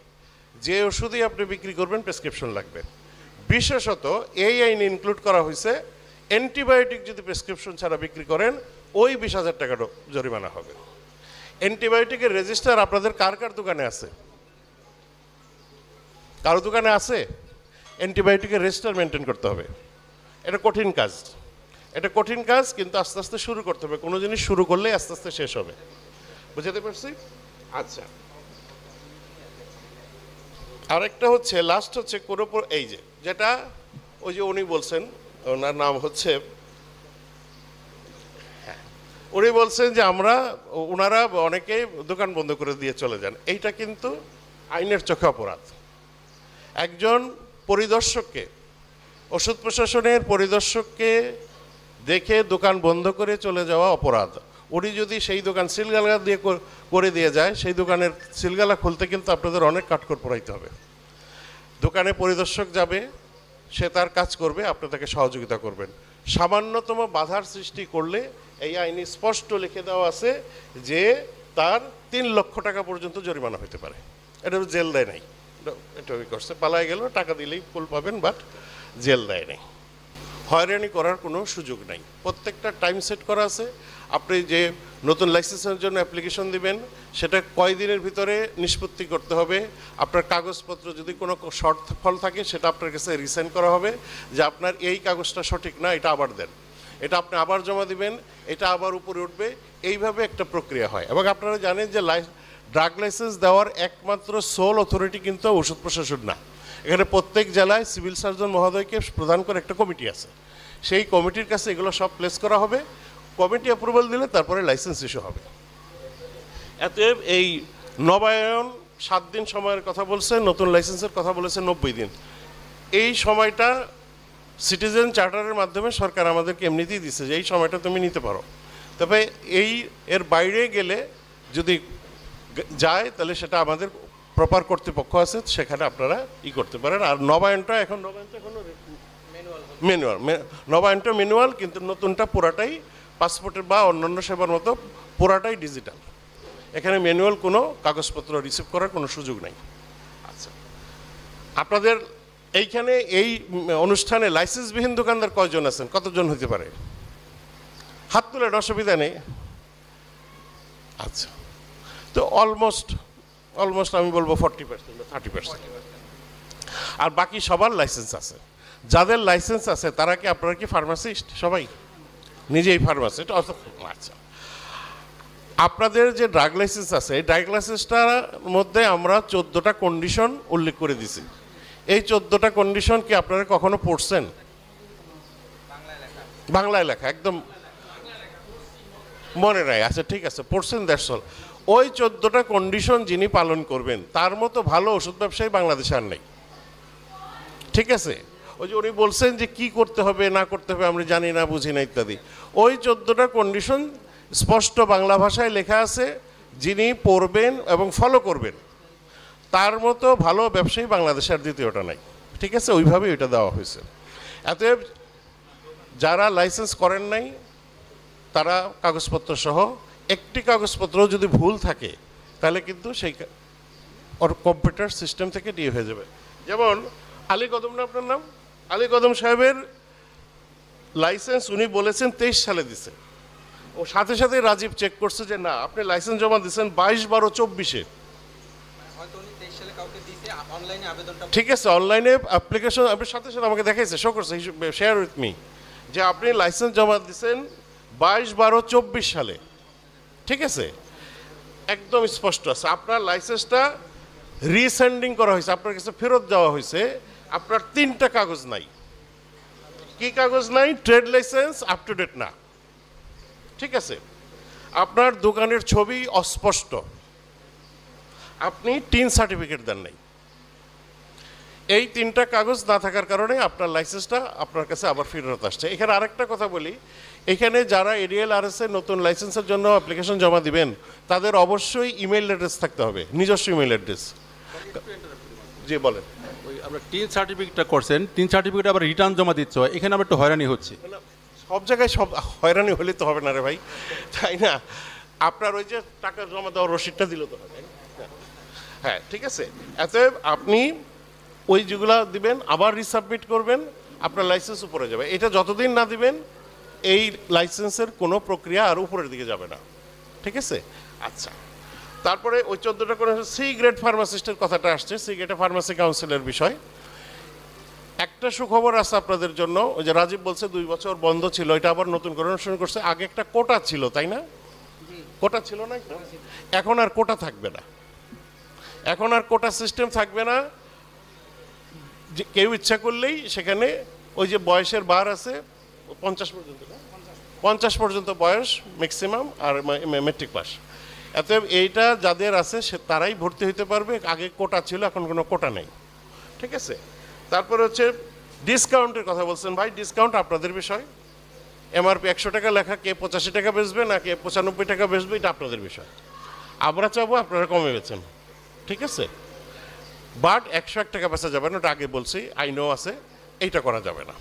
যে ওষুধই আপনি বিক্রি করবেন প্রেসক্রিপশন লাগবে। বিশেষত এই আইনে ইনক্লুড করা হয়েছে, অ্যান্টিবায়োটিক যদি প্রেসক্রিপশন ছাড়া বিক্রি করেন ওই 20,000 টাকা জরিমানা হবে। অ্যান্টিবায়োটিকের রেজিস্টার আপনাদের কার কার দোকানে আছে? কারো দোকানে আছে? অ্যান্টিবায়োটিকের রেজিস্টার মেনটেন করতে হবে। এটা কঠিন কাজ, এটা কঠিন কাজ, কিন্তু আস্তে আস্তে শুরু করতে হবে। কোনো জিনিস শুরু করলে আস্তে আস্তে শেষ হবে। বুঝতে পারছি? আচ্ছা, আরেকটা হচ্ছে লাস্ট হচ্ছে কোনো এই যে যেটা ওই যে উনি বলছেন, ওনার নাম হচ্ছে, উনি বলছেন যে ওনারা অনেকেই দোকান বন্ধ করে দিয়ে চলে যান। এইটা কিন্তু আইনের চোখে অপরাধ। একজন পরিদর্শককে, ওষুধ প্রশাসনের পরিদর্শককে দেখে দোকান বন্ধ করে চলে যাওয়া অপরাধ। উনি যদি সেই দোকান সিলগালা দিয়ে করে দিয়ে যায়, সেই দোকানের সিলগালা খুলতে কিন্তু আপনাদের অনেক কাঠখড় পোড়াইতে হবে। দোকানে পরিদর্শক যাবে, সে তার কাজ করবে, আপনি তাকে সহযোগিতা করবেন। সামান্যতম বাধার সৃষ্টি করলে এই আইনে স্পষ্ট লিখে দেওয়া আছে যে তার 3 লক্ষ টাকা পর্যন্ত জরিমানা হতে পারে। এটা জেল দেয় নাই, এটা করছে, পালায় গেল, টাকা দিলেই ফুল পাবেন, বাট জেল দেয় নাই। হয়রানি করার কোনো সুযোগ নাই। প্রত্যেকটা টাইম সেট করা আছে। আপনি যে নতুন লাইসেন্সের জন্য অ্যাপ্লিকেশন দিবেন, সেটা কয় দিনের ভিতরে নিষ্পত্তি করতে হবে। আপনার কাগজপত্র যদি কোনো শর্তফল থাকে, সেটা আপনার কাছে রিসাইন করা হবে যে আপনার এই কাগজটা সঠিক না, এটা আবার দেন, এটা আপনি আবার জমা দিবেন, এটা আবার উপরে উঠবে। এইভাবে একটা প্রক্রিয়া হয়। এবং আপনারা জানেন যে ড্রাগ লাইসেন্স দেওয়ার একমাত্র সোল অথরিটি কিন্তু ওষুধ প্রশাসন না। এখানে প্রত্যেক জেলায় সিভিল সার্জন মহোদয়কে প্রদান করে একটা কমিটি আছে। সেই কমিটির কাছে এগুলো সব প্লেস করা হবে। কমিটি অ্যাপ্রুভাল দিলে তারপরে লাইসেন্স ইস্যু হবে। অতএব এই নবায়ন 7 দিন সময়ের কথা বলছে, নতুন লাইসেন্সের কথা বলেছে 90 দিন। এই সময়টা সিটিজেন চার্টারের মাধ্যমে সরকার আমাদেরকে এমনিতেই দিচ্ছে যে এই সময়টা তুমি নিতে পারো। তবে এর বাইরে গেলে যদি যায় তাহলে সেটা আমাদের প্রপার কর্তৃপক্ষ আছে, সেখানে আপনারা করতে পারেন। আর নবায়নটা এখনো ম্যানুয়াল, নবায়নটা ম্যানুয়াল, কিন্তু নতুনটা পুরাটাই পাসপোর্টের বা অন্যান্য সেবার মতো পুরাটাই ডিজিটাল। এখানে ম্যানুয়াল কোনো কাগজপত্র রিসিভ করার কোনো সুযোগ নাই। আচ্ছা, আপনাদের এইখানে এই অনুষ্ঠানে লাইসেন্সবিহীন দোকানদার কয়জন আছেন? কতজন হতে পারে? হাত তোলেন, অসুবিধা নেই। আচ্ছা, তো অলমোস্ট আমি বলবো 40% বা 30%। আর বাকি সবার লাইসেন্স আছে। যাদের লাইসেন্স আছে তারা কি, আপনারা কি ফার্মাসিস্ট? সবাই নিজেই ফার্মাসিস্ট? আচ্ছা, আপনাদের যে ড্রাগ লাইসেন্স আছে, এই ড্রাগ লাইসেন্সটার মধ্যে আমরা 14টা কন্ডিশন উল্লেখ করে দিছি। এই 14টা কন্ডিশন কি আপনারা কখনো পড়ছেন? বাংলায় লেখা, একদম মনে নাই? আচ্ছা ঠিক আছে, পড়ছেন, দ্যাটস অল। ওই 14টা কন্ডিশন যিনি পালন করবেন তার মতো ভালো ওষুধ ব্যবসায়ী বাংলাদেশে আর নেই। ঠিক আছে, ওই যে উনি বলছেন যে কি করতে হবে না করতে হবে আমরা জানি না, বুঝি না ইত্যাদি। ওই 14টা কন্ডিশন স্পষ্ট বাংলা ভাষায় লেখা আছে, যিনি পড়বেন এবং ফলো করবেন তার মতো ভালো ব্যবসায়ী বাংলাদেশে আর দ্বিতীয়টা নাই। ঠিক আছে, ওইভাবেই ওইটা দেওয়া হয়েছে। অতএব যারা লাইসেন্স করেন নাই তারা কাগজপত্র সহ, একটি কাগজপত্র যদি ভুল থাকে তাহলে কিন্তু সেই ওর কম্পিউটার সিস্টেম থেকে দিয়ে হয়ে যাবে। যেমন আলী কদম, না আপনার নাম? আলী কদম সাহেবের লাইসেন্স উনি বলেছেন 23 সালে দিছে, ও সাথে সাথে রাজীব চেক করছে যে না আপনি লাইসেন্স জমা দিচ্ছেন 22/12/24-এ। ঠিক আছে, অনলাইনে অ্যাপ্লিকেশন আপনার সাথে সাথে আমাকে দেখাইছে, শো করছে, শেয়ার উইথ মি, যে আপনি লাইসেন্স জমা দিচ্ছেন 22/12/24 সালে। ঠিক আছে, একদম স্পষ্ট আছে। আপনার লাইসেন্সটা রিসেন্ডিং করা হয়েছে, আপনার কাছে ফেরত দেওয়া হয়েছে। আপনার 3টা কাগজ নাই। কি কাগজ নাই? Trade license up to date না। ঠিক আছে, আপনার দোকানের ছবি অস্পষ্ট, আপনি টিন সার্টিফিকেট দেন নাই। এই 3টা কাগজ না থাকার কারণে আপনার লাইসেন্সটা আপনার কাছে আবার ফেরত আসছে। এখানে আরেকটা কথা বলি, এখানে যারা ADLRS নতুন লাইসেন্সের জন্য অ্যাপ্লিকেশন জমা দিবেন তাদের অবশ্যই ইমেল অ্যাড্রেস থাকতে হবে, নিজস্ব ইমেল অ্যাড্রেস। জি বলেন। ওই আমরা টিন সার্টিফিকেটটা করছেন, টিন সার্টিফিকেট আবার রিটার্ন জমা দিচ্ছ, এখানে আবার একটু হয়রানি হচ্ছে। সব জায়গায় সব হয়রানি হলে তো হবে না রে ভাই, তাই না? আপনার ওই যে টাকা জমা দেওয়ার রসিদটা দিলে তো হবে। হ্যাঁ ঠিক আছে, এত আপনি ওই যেগুলো দিবেন আবার রিসাবমিট করবেন, আপনার লাইসেন্স উপরে যাবে। এটা যতদিন না দিবেন এই লাইসেন্সের কোনো প্রক্রিয়া আর উপরের দিকে যাবে না। ঠিক আছে, আচ্ছা। তারপরে ওই 14টা করে সি গ্রেড ফার্মাসিস্টের কথাটা আসছে, সি গ্রেড ফার্মাসি কাউন্সিলের বিষয়। একটা সুখবর আছে আপনাদের জন্য, ওই যে রাজীব বলছে 2 বছর বন্ধ ছিল, এটা আবার নতুন করে অনুসরণ করছে। আগে একটা কোটা ছিল, তাই না? কোটা ছিল না? এখন আর কোটা থাকবে না, এখন আর কোটা সিস্টেম থাকবে না। যে কেউ ইচ্ছা করলেই সেখানে ওই যে বয়সের বার আছে 50 পর্যন্ত, 50 পর্যন্ত বয়স ম্যাক্সিমাম, আর মেট্রিক পাস। অতএব এইটা যাদের আছে সে তারাই ভর্তি হইতে পারবে। আগে কোটা ছিল, এখন কোনো কোটা নেই। ঠিক আছে, তারপরে হচ্ছে ডিসকাউন্টের কথা বলছেন ভাই, ডিসকাউন্ট আপনাদের বিষয়। MRP 100 টাকা লেখা, কে 85 টাকা বেচবে না কে 95 টাকা বেচবে, এটা আপনাদের বিষয়। আমরা চাবো আপনারা কমে বেচেন। ঠিক আছে, বাট 101 টাকা বেচা যাবে না, ওটা আগে বলছি, আইনও আছে, এইটা করা যাবে না।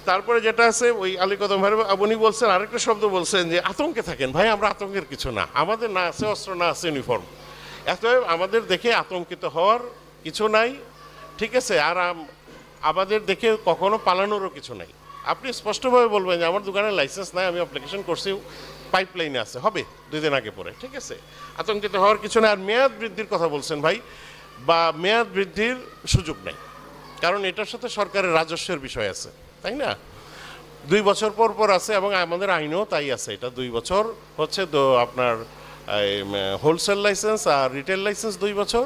তারপরে যেটা আছে ওই আলী কদম ভাই উনি বলছেন, আরেকটা শব্দ বলছেন যে আতঙ্কে থাকেন। ভাই আমরা আতঙ্কের কিছু না, আমাদের না আছে অস্ত্র, না আছে ইউনিফর্ম, এত আমাদের দেখে আতঙ্কিত হওয়ার কিছু নাই। ঠিক আছে, আর আমাদের দেখে কখনো পালানোরও কিছু নাই। আপনি স্পষ্টভাবে বলবেন যে আমার দোকানে লাইসেন্স নাই, আমি অ্যাপ্লিকেশন করছি, পাইপলাইনে আছে, হবে 2 দিন আগে পরে। ঠিক আছে, আতঙ্কিত হওয়ার কিছু নাই। আর মেয়াদ বৃদ্ধির কথা বলছেন ভাই, বা মেয়াদ বৃদ্ধির সুযোগ নেই, কারণ এটার সাথে সরকারের রাজস্বের বিষয় আছে, তাই না? 2 বছর পর পর আছে, এবং আমাদের আইনও তাই আছে। এটা 2 বছর হচ্ছে আপনার হোলসেল লাইসেন্স আর রিটেল লাইসেন্স 2 বছর,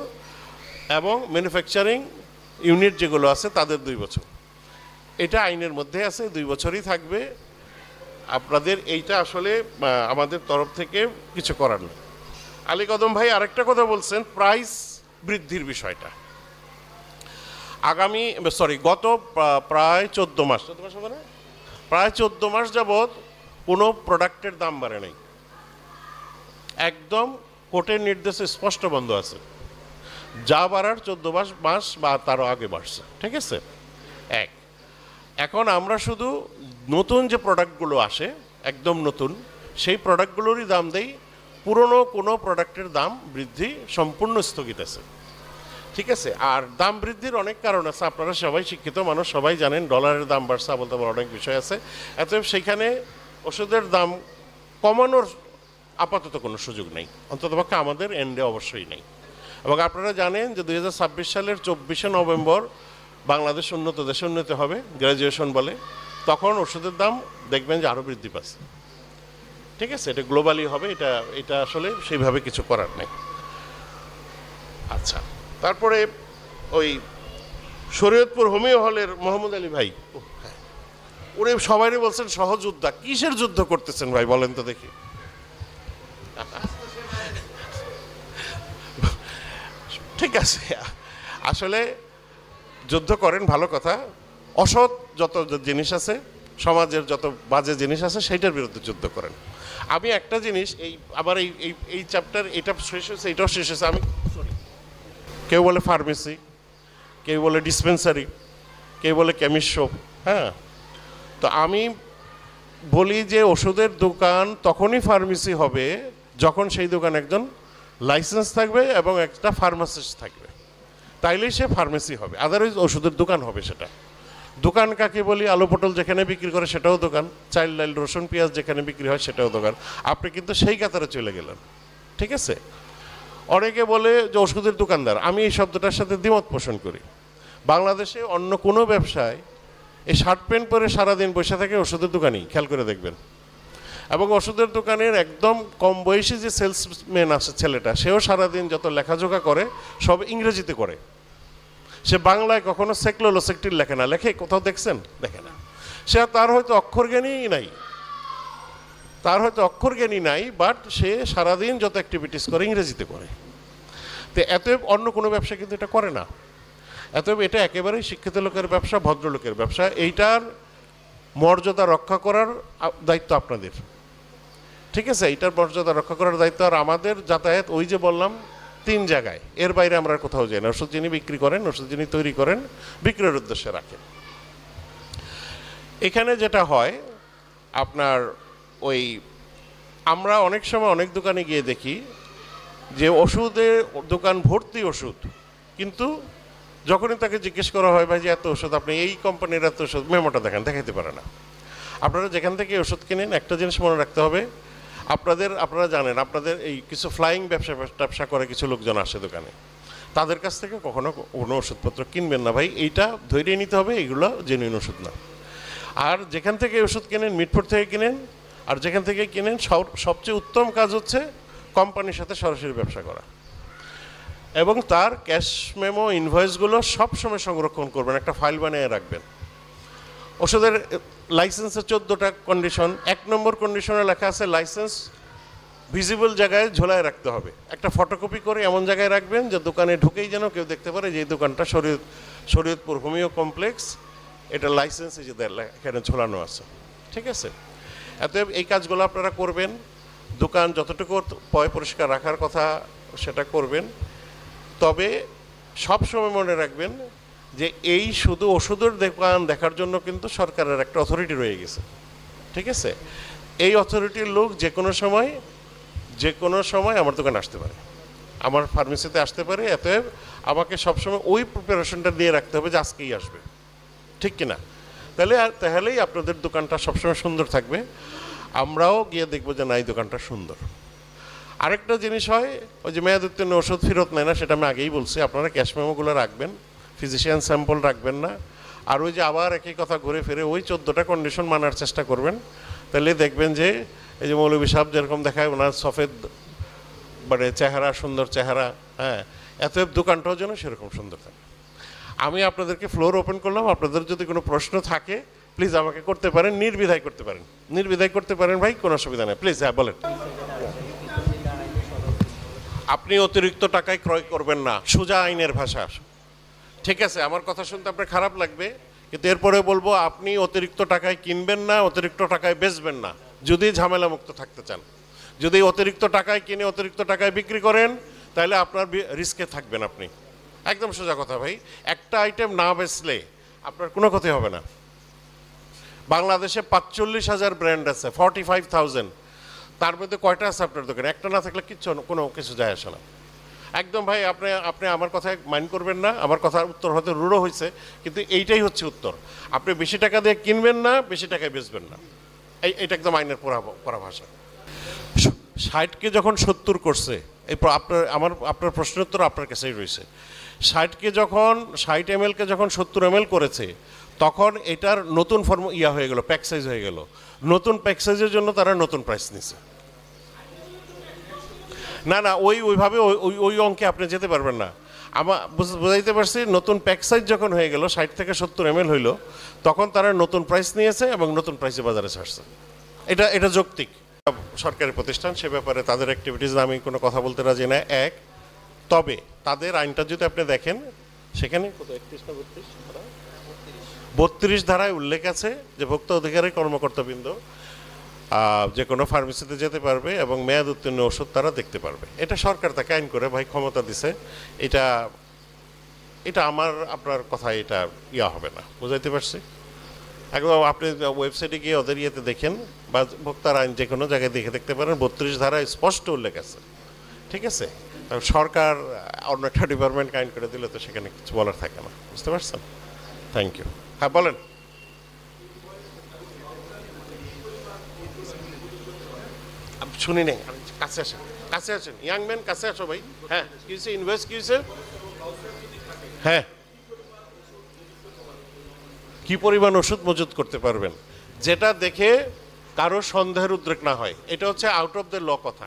এবং ম্যানুফ্যাকচারিং ইউনিট যেগুলো আছে তাদের 2 বছর। এটা আইনের মধ্যে আছে, 2 বছরই থাকবে। আপনাদের এইটা আসলে আমাদের তরফ থেকে কিছু করার নেই। আলী কদম ভাই আরেকটা কথা বলছেন, প্রাইস বৃদ্ধির বিষয়টা। গত প্রায় 14 মাস হবে না, প্রায় 14 মাস যাবৎ কোনো প্রোডাক্টের দাম বাড়ে নাই, একদম কোর্টের নির্দেশে স্পষ্ট বন্ধ আছে। যা বাড়ার 14 মাস বা তারও আগে বাড়ছে, ঠিক আছে। এখন আমরা শুধু নতুন যে প্রোডাক্টগুলো আসে একদম নতুন, সেই প্রোডাক্টগুলোরই দাম দেই, পুরনো কোনো প্রোডাক্টের দাম বৃদ্ধি সম্পূর্ণ স্থগিত আছে, ঠিক আছে। আর দাম বৃদ্ধির অনেক কারণ আছে, আপনারা সবাই শিক্ষিত মানুষ, সবাই জানেন ডলারের দাম বাড়ছে, বলতে অনেক বিষয় আছে। অতএব সেইখানে ওষুধের দাম কমানোর আপাতত কোনো সুযোগ নেই, অন্ততপক্ষে আমাদের এন্ডে অবশ্যই নেই। এবং আপনারা জানেন যে 2026 সালের 24শে নভেম্বর বাংলাদেশ উন্নত দেশে উন্নত হবে, গ্র্যাজুয়েশন বলে, তখন ওষুধের দাম দেখবেন যে আরও বৃদ্ধি পাচ্ছে, ঠিক আছে। এটা গ্লোবালি হবে, এটা আসলে সেইভাবে কিছু করার নেই। আচ্ছা, তারপরে ওই শরীয়তপুর হোমিও হলের মোহাম্মদ আলী ভাই, উনি সবাই বলছেন সহযোদ্ধা, কিসের যুদ্ধ করতেছেন ভাই বলেন তো দেখি? ঠিক আছে, আসলে যুদ্ধ করেন ভালো কথা, অসৎ যত জিনিস আছে সমাজের, যত বাজে জিনিস আছে সেইটার বিরুদ্ধে যুদ্ধ করেন। আমি একটা জিনিস আবার এই চ্যাপ্টার এটা শেষ হয়েছে, এটাও শেষ হয়েছে, আমি কেউ বলে ফার্মেসি, কেউ বলে ডিসপেন্সারি, কেউ বলে কেমিস্ট শপ, হ্যাঁ। তো আমি বলি যে ওষুধের দোকান তখনই ফার্মেসি হবে যখন সেই দোকান একজন লাইসেন্স থাকবে এবং একটা ফার্মাসিস্ট থাকবে, তাইলেই সে ফার্মেসি হবে, আদারওয়াইজ ওষুধের দোকান হবে। সেটা দোকান কাকে বলি? আলু পটল যেখানে বিক্রি করে সেটাও দোকান, চাইল্ড ডাইল রসুন পেঁয়াজ যেখানে বিক্রি হয় সেটাও দোকান। আপনি কিন্তু সেই কাতারে চলে গেলেন, ঠিক আছে। অনেকে বলে যে ওষুধের দোকানদার, আমি এই শব্দটার সাথে দ্বিমত পোষণ করি। বাংলাদেশে অন্য কোনো ব্যবসায় এই শার্ট প্যান্ট পরে সারাদিন বসে থাকে ওষুধের দোকানই, খেয়াল করে দেখবেন। এবং ওষুধের দোকানের একদম কম বয়সী যে সেলসম্যান আছে ছেলেটা, সেও সারাদিন যত লেখাজোখা করে সব ইংরেজিতে করে, সে বাংলায় কখনো সেকলোলো সেকটির লেখে না, লেখে কোথাও দেখছেন? দেখে না। সে তার হয়তো অক্ষর জ্ঞানই নাই, বাট সে সারাদিন যত অ্যাক্টিভিটিস করে ইংরেজিতে করে। তো এতএব অন্য কোনো ব্যবসা কিন্তু এটা করে না। অতএব এটা একেবারেই শিক্ষিত লোকের ব্যবসা, ভদ্রলোকের ব্যবসা। এইটার মর্যাদা রক্ষা করার দায়িত্ব আপনাদের, ঠিক আছে। এইটার মর্যাদা রক্ষা করার দায়িত্ব। আর আমাদের যাতায়াত ওই যে বললাম 3 জায়গায়, এর বাইরে আমরা কোথাও যাই না। ওষুধ যিনি বিক্রি করেন, ওষুধ যিনি তৈরি করেন, বিক্রয়ের উদ্দেশ্যে রাখেন। এখানে যেটা হয় আপনার ওই আমরা অনেক সময় অনেক দোকানে গিয়ে দেখি যে ওষুধের দোকান ভর্তি ওষুধ, কিন্তু যখনই তাকে জিজ্ঞেস করা হয় ভাই যে এত ওষুধ, আপনি এই কোম্পানির এত ওষুধ, মেমোটা দেখাইতে পারে না। আপনারা যেখান থেকে ওষুধ কিনেন একটা জিনিস মনে রাখতে হবে, আপনারা জানেন আপনাদের এই কিছু ফ্লাইং ব্যবসা করে কিছু লোকজন আসে দোকানে, তাদের কাছ থেকে কখনো কোনো ওষুধপত্র কিনবেন না ভাই, এইটা ধৈর্য নিতে হবে, এইগুলো জেনুইন ওষুধ না। আর যেখান থেকে ওষুধ কেনেন, মিটফোর্ড থেকে কিনেন, আর যেখান থেকে কিনেন সবচেয়ে উত্তম কাজ হচ্ছে কোম্পানির সাথে সরাসরি ব্যবসা করা, এবং তার ক্যাশ মেমো ইনভয়েসগুলো সবসময় সংরক্ষণ করবেন, একটা ফাইল বানিয়ে রাখবেন। ওষুধের লাইসেন্সের 14টা কন্ডিশন, 1 নম্বর কন্ডিশনে লেখা আছে লাইসেন্স ভিজিবল জায়গায় ঝোলায় রাখতে হবে। একটা ফটোকপি করে এমন জায়গায় রাখবেন যে দোকানে ঢুকেই যেন কেউ দেখতে পারে যে এই দোকানটা শরীয়তপুর হোমিও কমপ্লেক্স, এটা লাইসেন্স এই যে এখানে ঝোলানো আছে, ঠিক আছে। অতএব এই কাজগুলো আপনারা করবেন। দোকান যতটুকু পরিষ্কার রাখার কথা সেটা করবেন। তবে সবসময় মনে রাখবেন যে এই শুধু ওষুধের দোকান দেখার জন্য কিন্তু সরকারের একটা অথরিটি রয়ে গেছে, ঠিক আছে। এই অথরিটির লোক যে কোনো সময় আমার দোকানে আসতে পারে, আমার ফার্মেসিতে আসতে পারে। অতএব আমাকে সবসময় ওই প্রিপারেশনটা দিয়ে রাখতে হবে যে আজকেই আসবে, ঠিক কিনা? তাহলেই আপনাদের দোকানটা সবসময় সুন্দর থাকবে, আমরাও গিয়ে দেখবো যে না এই দোকানটা সুন্দর। আরেকটা জিনিস হয়, ওই যে মেয়াদ উত্তীর্ণ ওষুধ ফেরত নেয় না, সেটা আমি আগেই বলছি, আপনারা ক্যাশ মেমোগুলো রাখবেন, ফিজিশিয়ান স্যাম্পল রাখবেন না। আর ওই যে আবার একই কথা ঘুরে ফিরে ওই 14টা কন্ডিশন মানার চেষ্টা করবেন, তাহলে দেখবেন যে এই যে মৌলভী সাহেব যেরকম দেখায় ওনার সফেদ মানে চেহারা, সুন্দর চেহারা, হ্যাঁ, এতএব দোকানটাও যেন সেরকম সুন্দর থাকে। আমি আপনাদেরকে ফ্লোর ওপেন করলাম, আপনাদের যদি কোনো প্রশ্ন থাকে প্লিজ আমাকে করতে পারেন, নির্দ্বিধায় করতে পারেন, নির্দ্বিধায় করতে পারেন ভাই, কোনো অসুবিধা নেই, প্লিজ। হ্যাঁ বলেন। আপনি অতিরিক্ত টাকায় ক্রয় করবেন না, সোজা আইনের ভাষা। ঠিক আছে, আমার কথা শুনতে আপনার খারাপ লাগবে, কিন্তু এরপরে বলবো আপনি অতিরিক্ত টাকায় কিনবেন না, অতিরিক্ত টাকায় বেচবেন না, যদি ঝামেলা মুক্ত থাকতে চান। যদি অতিরিক্ত টাকায় কিনে অতিরিক্ত টাকায় বিক্রি করেন তাহলে আপনার রিস্কে থাকবেন আপনি। একদম সোজা কথা ভাই, একটা আইটেম না বেচলে আপনার কোনো ক্ষতি হবে না। বাংলাদেশে 45,000 ব্র্যান্ড আছে, 45,000, তার মধ্যে কয়টা আছে আপনার দোকানে? একটা না থাকলে কিচ্ছু কোনো কিছু যায় আসে না। একদম ভাই, আপনি আমার কথায় মাইন্ড করবেন না, আমার কথার উত্তর হয়তো রূঢ় হয়েছে, কিন্তু এইটাই হচ্ছে উত্তর। আপনি বেশি টাকা দিয়ে কিনবেন না, বেশি টাকায় বেচবেন না, এইটা একদম আইনের পড়া ভাষা। 60কে যখন 70 করছে, এই আপনার প্রশ্নের উত্তর আপনার কাছেই রয়েছে। 60কে যখন 60 ml যখন 70 ml করেছে, তখন এটার নতুন ফর্ম হয়ে গেল, প্যাক সাইজ হয়ে গেল। নতুন প্যাক সাইজের জন্য তারা নতুন প্রাইস নিছে। না না, ওইভাবে ওই অঙ্কে আপনি যেতে পারবেন না। আমার বোঝাইতে পারছি, নতুন প্যাক সাইজ যখন হয়ে গেল, 60 থেকে 70 ml হইল, তখন তারা নতুন প্রাইস নিয়েছে এবং নতুন প্রাইসে বাজারে ছাড়ছে। এটা যৌক্তিক। সরকারি প্রতিষ্ঠান, সে ব্যাপারে তাদের অ্যাক্টিভিটিস আমি কোনো কথা বলতে রাজি না। তবে তাদের আইনটা যদি আপনি দেখেন, সেখানে 32 ধারায় উল্লেখ আছে যে ভোক্তা অধিকারী কর্মকর্তাবৃন্দ যে কোনো ফার্মেসিতে যেতে পারবে এবং মেয়াদ উত্তীর্ণ ওষুধ তারা দেখতে পারবে। এটা সরকার তাকে আইন করে ভাই ক্ষমতা দিছে। এটা আপনার কথায় এটা হবে না, বুঝাইতে পারছি? একদম আপনি ওয়েবসাইটে গিয়ে ওদের দেখেন, বা ভোক্তার আইন যে কোনো জায়গায় দেখতে পারেন, 32 ধারায় স্পষ্ট উল্লেখ আছে। ঠিক আছে, সরকার অন্য একটা ডিপার্টমেন্টকে আইন করে দিলে তো সেখানে কিছু বলার থাকে না, বুঝতে পারছেন? Thank you. হ্যাঁ বলেন। শুনি নেই, কাছে আসেন ইয়াং ম্যান, কাছে আসো ভাই। হ্যাঁ, কি হয়েছে? ইনভয়েস কি হয়েছে? হ্যাঁ, কি পরিমাণ ওষুধ মজুত করতে পারবেন, যেটা দেখে কারো সন্দেহের উদ্রেক না হয়, এটা হচ্ছে আউট অফ দ্য ল কথা।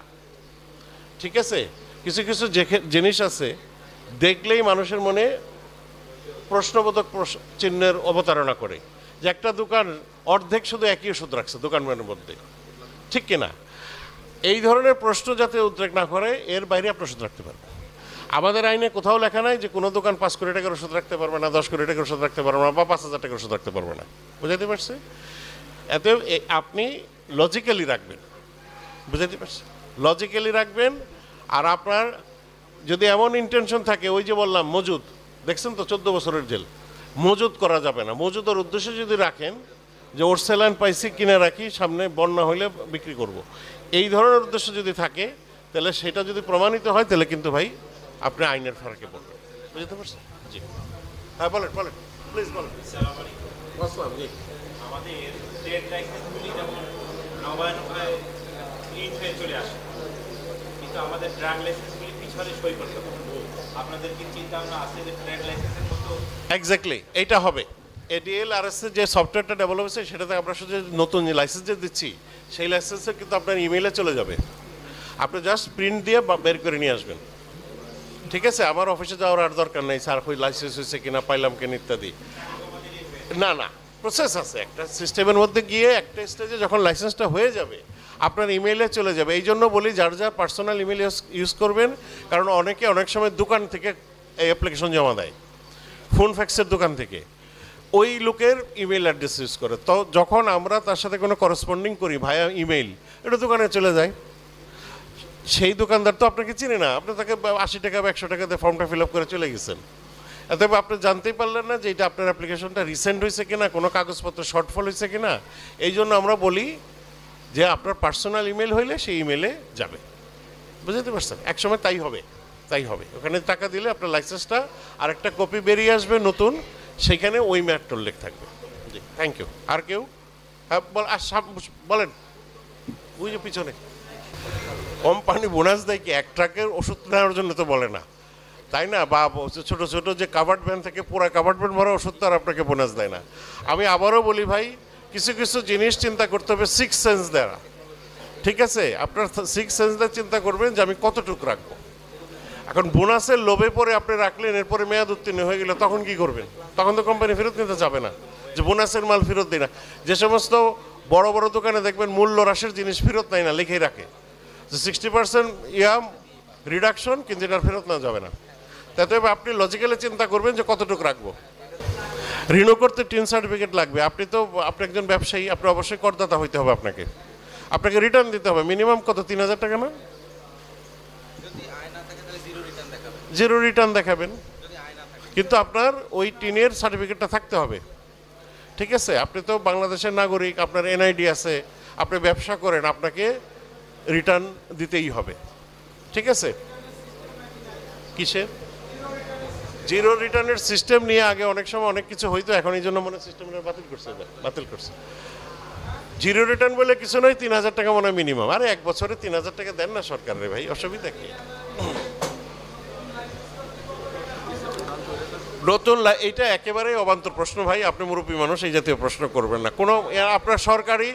ঠিক আছে, কিছু কিছু জিনিস আছে দেখলেই মানুষের মনে প্রশ্নবোধক চিহ্নের অবতারণা করে, যে একটা দোকান অর্ধেক শুধু একই ওষুধ রাখছে দোকানের মধ্যে, ঠিক কিনা? এই ধরনের প্রশ্ন যাতে উদ্রেক না করে, এর বাইরে আপনি ওষুধ রাখতে পারবেন। আমাদের আইনে কোথাও লেখা নাই যে কোনো দোকান 5 কোটি টাকার ওষুধ রাখতে পারবে না, 10 কোটি টাকার ওষুধ রাখতে পারবে না, বা 5,000 টাকার ওষুধ রাখতে পারবে না, বুঝাইতে পারছি? এতে আপনি লজিক্যালি রাখবেন, বুঝাইতে পারছি? লজিক্যালি রাখবেন। আর আপনার যদি এমন ইন্টেনশন থাকে, ওই যে বললাম মজুদ, দেখছেন তো 14 বছরের জেল, মজুদ করা যাবে না। মজুদের উদ্দেশ্যে যদি রাখেন যে ওর স্যালাইন পাইছি কিনে রাখি, সামনে বন্যা হইলে বিক্রি করব, এই ধরনের উদ্দেশ্য যদি থাকে, তাহলে সেটা যদি প্রমাণিত হয়, তাহলে কিন্তু ভাই আপনি আইনের ফারাকে পড়বেন, বুঝতে পারছেন? জি হ্যাঁ বলেন প্লিজ বলেন। আমাদের ট্রেড লাইসেন্সগুলি যেমন নবায়ন হয়ে চলে আসে, কিন্তু আমাদের ড্রাগ লাইসেন্সগুলি পিছনে সই করতে হবে। আপনাদের কি চিন্তা ভাবনা আছে যে ট্রেড লাইসেন্সের মতো? এক্স্যাক্টলি এইটা হবে। ADLRS যে সফটওয়্যারটা ডেভেলপ হয়েছে, সেটাতে আমরা শুধু নতুন লাইসেন্স যে দিচ্ছি, সেই লাইসেন্সে কিন্তু আপনার ইমেইলে চলে যাবে। আপনি জাস্ট প্রিন্ট দিয়ে বের করে নিয়ে আসবেন, ঠিক আছে? আমার অফিসে যাওয়ার আর দরকার নেই, স্যার ওই লাইসেন্স হয়েছে কিনা, পাইলাম কিনা ইত্যাদি। না, প্রসেস আছে একটা সিস্টেমের মধ্যে গিয়ে একটা স্টেজে যখন লাইসেন্সটা হয়ে যাবে, আপনার ইমেইলে চলে যাবে। এই জন্য বলি যার পার্সোনাল ইমেইল ইউজ করবেন, কারণ অনেকে অনেক সময় দোকান থেকে এই অ্যাপ্লিকেশন জমা দেয়, ফোন ফ্যাক্সের দোকান থেকে, ওই লোকের ইমেল অ্যাড্রেস ইউজ করে। তো যখন আমরা তার সাথে কোনো করেসপন্ডিং করি ভায়া ইমেইল, এটা দোকানে চলে যায়। সেই দোকানদার তো আপনাকে চিনে না, আপনি তাকে 80 টাকা বা 100 টাকাতে ফর্মটা ফিল আপ করে চলে গেছেন। অতএব আপনি জানতেই পারলেন না যে এটা আপনার অ্যাপ্লিকেশনটা রিসেন্ট হয়েছে কিনা, কোনো কাগজপত্র শর্টফল হয়েছে কিনা। এই জন্য আমরা বলি যে আপনার পার্সোনাল ইমেল হইলে সেই ইমেলে যাবে, বুঝতে পারছেন? একসময় তাই হবে। ওখানে টাকা দিলে আপনার লাইসেন্সটা আর একটা কপি বেরিয়ে আসবে নতুন, সেখানে ওই ম্যাটটা উল্লেখ থাকবে। জি থ্যাংক ইউ। আর কেউ? হ্যাঁ বলেন। ওই যে পিছনে কোম্পানি বোনাস দেয় কি? এক ট্রাকের ওষুধ নেওয়ার জন্য তো বলে না, তাই না? বা ছোট ছোট যে কাভার্ড ভ্যান থেকে পুরো কাভার্ড ভ্যান ভরা ওষুধ তো আর আপনাকে বোনাস দেয় না। আমি আবারও বলি ভাই, কিছু কিছু জিনিস চিন্তা করতে হবে 6 সেন্স দ্বারা, ঠিক আছে? আপনার 6 সেন্স দ্বারা চিন্তা করবেন যে আমি কতটুকু রাখবো। এখন বোনাসের লোভে পরে আপনি রাখলেন, এরপরে মেয়াদ উত্তীর্ণ হয়ে গেলে তখন কি করবেন? তখন তো কোম্পানি ফেরত নিতে যাবে না, যে বোনাসের মাল ফেরত দেয় না। যে সমস্ত বড় বড় দোকানে দেখবেন মূল্য হ্রাসের জিনিস ফেরত নেয় না, লিখেই রাখে যে 60% রিডাকশন, কিন্তু এটা ফেরত নেওয়া যাবে না। তাতে আপনি লজিক্যালি চিন্তা করবেন যে কতটুকু রাখবো। ঋণও করতে টিন সার্টিফিকেট লাগবে। আপনি একজন ব্যবসায়ী, আপনি অবশ্যই করদাতা হইতে হবে, আপনাকে রিটার্ন দিতে হবে মিনিমাম কত, 3,000 টাকা না? জিরো রিটার্ন দেখাবেন, কিন্তু আপনার ওই টিনের সার্টিফিকেটটা থাকতে হবে, ঠিক আছে? আপনি তো বাংলাদেশের নাগরিক, আপনার এনআইডি আছে, আপনি ব্যবসা করেন, আপনাকে রিটার্ন দিতেই হবে, ঠিক আছে? কিসের জিরো রিটার্নের সিস্টেম নিয়ে আগে অনেক সময় অনেক কিছু হইতো, এখন এই জন্য মনে সিস্টেমটা বাতিল করছে। জিরো রিটার্ন বলে কিছু নয়, 3,000 টাকা মনে হয় মিনিমাম। আরে 1 বছরে 3,000 টাকা দেন না সরকার রে ভাই, অসুবিধা কি? নতুন এইটা একেবারেই অবান্তর প্রশ্ন ভাই, আপনি মুরব্বী মানুষ, এই জাতীয় প্রশ্ন করবেন না। কোনো আপনার সরকারি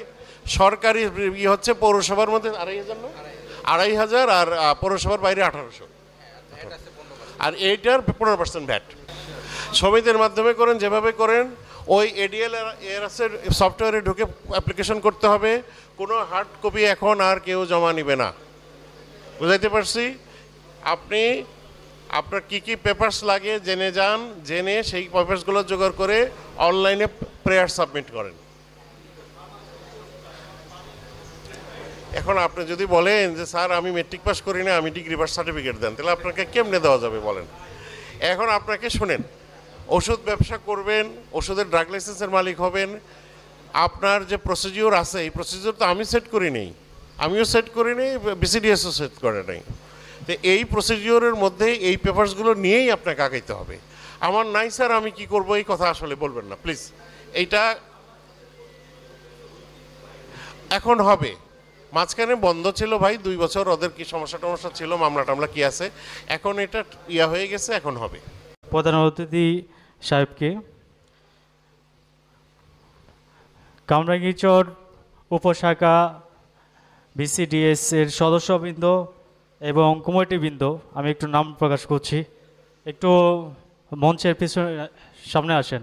হচ্ছে পৌরসভার মধ্যে 2,500 আর পৌরসভার বাইরে 1,800, আর এইটার 15% ভ্যাট। সমিতির মাধ্যমে করেন, যেভাবে করেন, ওই এডিএল এর সফটওয়্যারে ঢুকে অ্যাপ্লিকেশন করতে হবে। কোনো হার্ড কপি এখন আর কেউ জমা নিবে না, বুঝাইতে পারছি? আপনার কি পেপারস লাগে জেনে যান, জেনে সেই পেপারসগুলো জোগাড় করে অনলাইনে প্রেয়ার সাবমিট করেন। এখন আপনি যদি বলেন যে স্যার আমি মেট্রিক পাস করি না, আমি ডিগ্রি পাস সার্টিফিকেট দেন, তাহলে আপনাকে কেমনে দেওয়া যাবে বলেন? এখন আপনাকে শোনেন, ওষুধ ব্যবসা করবেন, ওষুধের ড্রাগ লাইসেন্সের মালিক হবেন, আপনার যে প্রসিডিওর আছে, এই প্রসিডিওর তো আমি সেট করি নেই, আমিও সেট করি নেই, বিসিডিএসও সেট করে নাই। তো এই প্রসিডিওরের মধ্যে এই পেপারসগুলো নিয়েই আপনাকে আগাইতে হবে। আমার নাই স্যার আমি কি করব, এই কথা আসলে বলবেন না প্লিজ। এইটা এখন হবে, মাঝখানে বন্ধ ছিল ভাই 2 বছর, ওদের কি সমস্যা ছিল, মামলা টামলা কি আছে, এখন এটা হয়ে গেছে, এখন হবে। প্রধান অতিথি সাহেবকে, কামরাঙ্গীরচর উপশাখা বিসিডিএস এর সদস্যবৃন্দ এবং কমিটিবৃন্দ, আমি একটু নাম প্রকাশ করছি, একটু মঞ্চের পিছনে সামনে আসেন,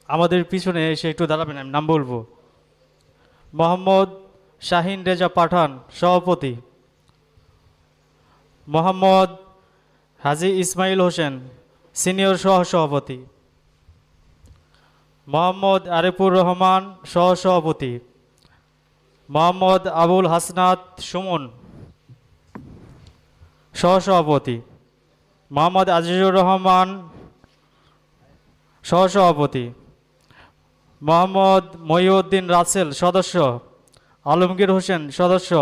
আমাদের পিছনে এসে একটু দাঁড়াবেন, আমি নাম বলবো। মোহাম্মদ শাহিন রেজা পাঠান, সভাপতি। মোহাম্মদ হাজী ইসমাইল হোসেন, সিনিয়র সহসভাপতি। মোহাম্মদ আরিফুর রহমান, সহসভাপতি। মোহাম্মদ আবুল হাসনাত সুমন, সহসভাপতি। মোহাম্মদ আজিজুর রহমান, সহসভাপতি। মোহাম্মদ মহিউদ্দিন রাসেল, সদস্য। আলমগীর হোসেন, সদস্য।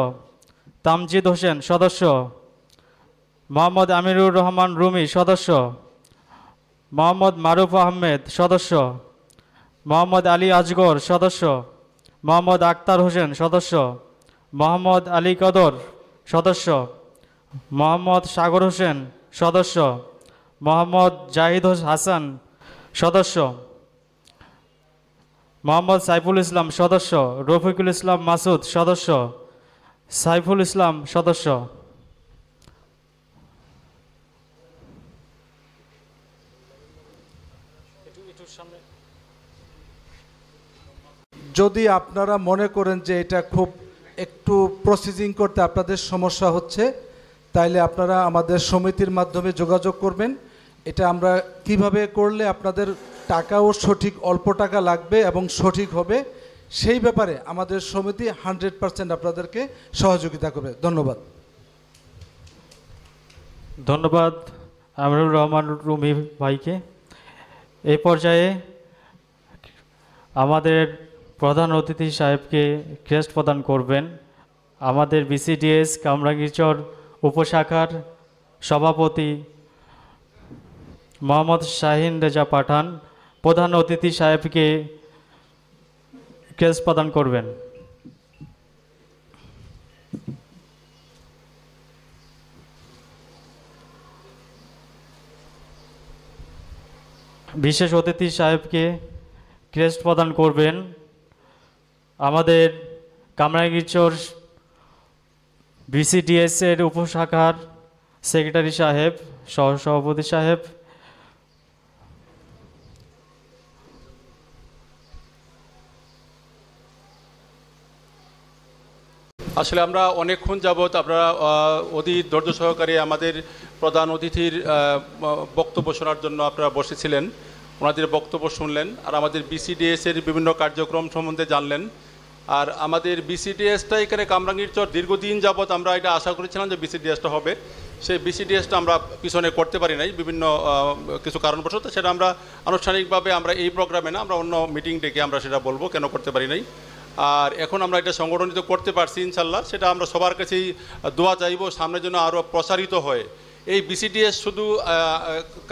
তামজিদ হোসেন, সদস্য। মোহাম্মদ আমিরুর রহমান রুমি, সদস্য। মোহাম্মদ মারুফ আহমেদ, সদস্য। মোহাম্মদ আলী আজগর, সদস্য। মোহাম্মদ আক্তার হোসেন, সদস্য। মোহাম্মদ আলী কদর, সদস্য। মোহাম্মদ সাগর হোসেন, সদস্য। মোহাম্মদ জাহিদ হাসান, সদস্য। মোহাম্মদ সাইফুল ইসলাম, সদস্য। রফিকুল ইসলাম মাসুদ, সদস্য। সাইফুল ইসলাম, সদস্য। যদি আপনারা মনে করেন যে এটা খুব একটু প্রসেসিং করতে আপনাদের সমস্যা হচ্ছে, তাইলে আপনারা আমাদের সমিতির মাধ্যমে যোগাযোগ করবেন। এটা আমরা কিভাবে করলে আপনাদের টাকাও সঠিক, অল্প টাকা লাগবে এবং সঠিক হবে, সেই ব্যাপারে আমাদের সমিতি 100% আপনাদেরকে সহযোগিতা করবে। ধন্যবাদ। ধন্যবাদ আমিরুর রহমান রুমি ভাইকে। এই পর্যায়ে আমাদের প্রধান অতিথি সাহেবকে ক্রেস্ট প্রদান করবেন আমাদের বিসিডিএস কামরাঙ্গীরচর উপশাখার সভাপতি মোহাম্মদ শাহিন রেজা পাঠান। প্রধান অতিথি সাহেবকে ক্রেস্ট প্রদান করবেন। বিশেষ অতিথি সাহেবকে ক্রেস্ট প্রদান করবেন আমাদের কামরাঙ্গীরচর বিসিডিএস এর উপশাখার সেক্রেটারি সাহেব, সহসভাপতি সাহেব, আসলে আমরা অনেকক্ষণ যাবৎ আপনারা অতি ধৈর্য সহকারে আমাদের প্রধান অতিথির বক্তব্য শোনার জন্য আপনারা বসেছিলেন, ওনাদের বক্তব্য শুনলেন আর আমাদের বিসিডিএসের বিভিন্ন কার্যক্রম সম্বন্ধে জানলেন। আর আমাদের বিসিডিএসটা এখানে কামরাঙ্গীরচর দীর্ঘদিন যাবৎ আমরা এটা আশা করেছিলাম যে বিসিডিএসটা হবে, সেই বিসিডিএসটা আমরা পিছনে করতে পারি নাই বিভিন্ন কিছু কারণবশত। সেটা আমরা আনুষ্ঠানিকভাবে আমরা এই প্রোগ্রামে না, আমরা অন্য মিটিং ডেকে আমরা সেটা বলবো কেন করতে পারি নাই। আর এখন আমরা এটা সংগঠনিত করতে পারছি ইনশাল্লাহ, সেটা আমরা সবার কাছেই দোয়া চাইব সামনের জন্য আরও প্রসারিত হয়। এই বিসিডিএস শুধু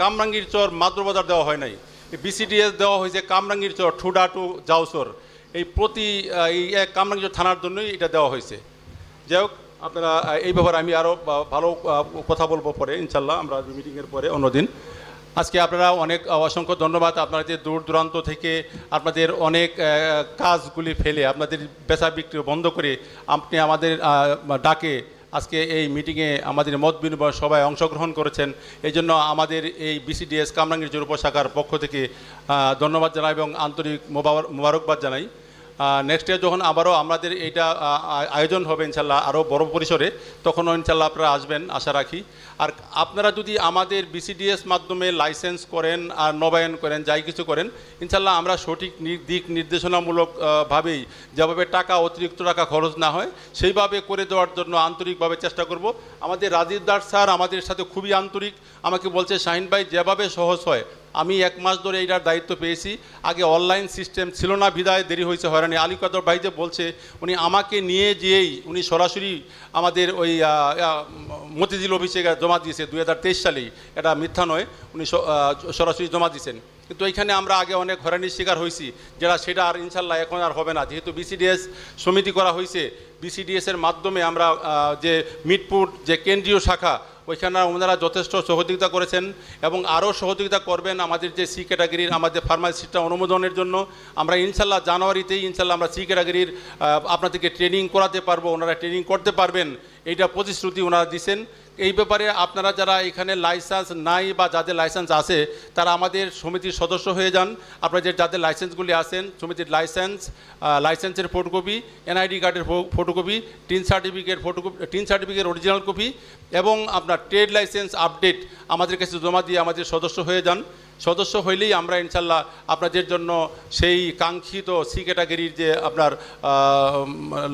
কামরাঙ্গীরচর মাদ্রবাজার দেওয়া হয় নাই, এই বিসিডিএস দেওয়া হয়েছে কামরাঙ্গীরচর ঠুডা টু জাউসর, এই প্রতি এই এক কামরাঙ্গীরচর থানার জন্যই এটা দেওয়া হয়েছে। যাই হোক, আপনারা এই ব্যাপারে আমি আরও ভালো কথা বলবো পরে ইনশাল্লাহ, আমরা মিটিংয়ের পরে অন্যদিন। আজকে আপনারা অনেক অসংখ্য ধন্যবাদ, আপনারা যে দূর দূরান্ত থেকে আপনাদের অনেক কাজগুলি ফেলে আপনাদের বেচা বিক্রি বন্ধ করে আপনি আমাদের ডাকে আজকে এই মিটিংয়ে আমাদের মত বিনিময় সভায় অংশগ্রহণ করেছেন। এই জন্য আমাদের এই বিসিডিএস কামরাঙ্গীরচর উপশাখার পক্ষ থেকে ধন্যবাদ জানাই এবং আন্তরিক মোবারকবাদ জানাই। নেক্সট ইয়ার যখন আবারও আমাদের এইটা আয়োজন হবে ইনশাল্লাহ আরও বড় পরিসরে, তখনও ইনশাল্লাহ আপনারা আসবেন আশা রাখি। আর আপনারা যদি আমাদের বিসিডিএস মাধ্যমে লাইসেন্স করেন আর নবায়ন করেন, যাই কিছু করেন, ইনশাল্লাহ আমরা সঠিক দিক নির্দেশনামূলকভাবেই যেভাবে অতিরিক্ত টাকা খরচ না হয় সেইভাবে করে দেওয়ার জন্য আন্তরিকভাবে চেষ্টা করব। আমাদের রাজীব দাস স্যার আমাদের সাথে খুবই আন্তরিক, আমাকে বলছে শাহিন ভাই যেভাবে সহজ হয়। আমি 1 মাস ধরে এইটার দায়িত্ব পেয়েছি, আগে অনলাইন সিস্টেম ছিল না বিদায় দেরি হয়েছে হয়রানি। আলী কাদর ভাই যে বলছে উনি আমাকে নিয়ে যেয়েই উনি সরাসরি আমাদের ওই মতিঝিল অফিসে জমা দিয়েছে 2023 সালেই, এটা মিথ্যা নয়, উনি সরাসরি জমা দিয়েছেন। কিন্তু এইখানে আমরা আগে অনেক হয়রানির শিকার হয়েছি, সেটা আর ইনশাল্লাহ এখন আর হবে না। যেহেতু বিসিডিএস সমিতি করা হয়েছে, বিসিডিএসের মাধ্যমে আমরা যে মিটপুর যে কেন্দ্রীয় শাখা ওইখানে ওনারা যথেষ্ট সহযোগিতা করেছেন এবং আরও সহযোগিতা করবেন আমাদের যে সি ক্যাটাগরির আমাদের ফার্মাসিস্টটা অনুমোদনের জন্য। আমরা ইনশাল্লাহ জানুয়ারিতেই ইনশাল্লাহ আমরা সি ক্যাটাগরির আপনাদেরকে ট্রেনিং করাতে পারবো, ওনারা ট্রেনিং করতে পারবেন, এইটা প্রতিশ্রুতি ওনারা দিচ্ছেন। এই ব্যাপারে আপনারা যারা এখানে লাইসেন্স নাই বা যাদের লাইসেন্স আছে তারা আমাদের সমিতির সদস্য হয়ে যান। আপনারা যাদের লাইসেন্সগুলি আছেন, সমিতির লাইসেন্সের ফটোকপি, এনআইডি কার্ডের photocopy, tin certificate original copy এবং আপনার ট্রেড লাইসেন্স আপডেট আমাদের কাছে জমা দিয়ে আমাদের সদস্য হয়ে যান। সদস্য হইলেই আমরা ইনশাল্লাহ আপনাদের জন্য সেই কাঙ্ক্ষিত সি ক্যাটাগরির যে আপনার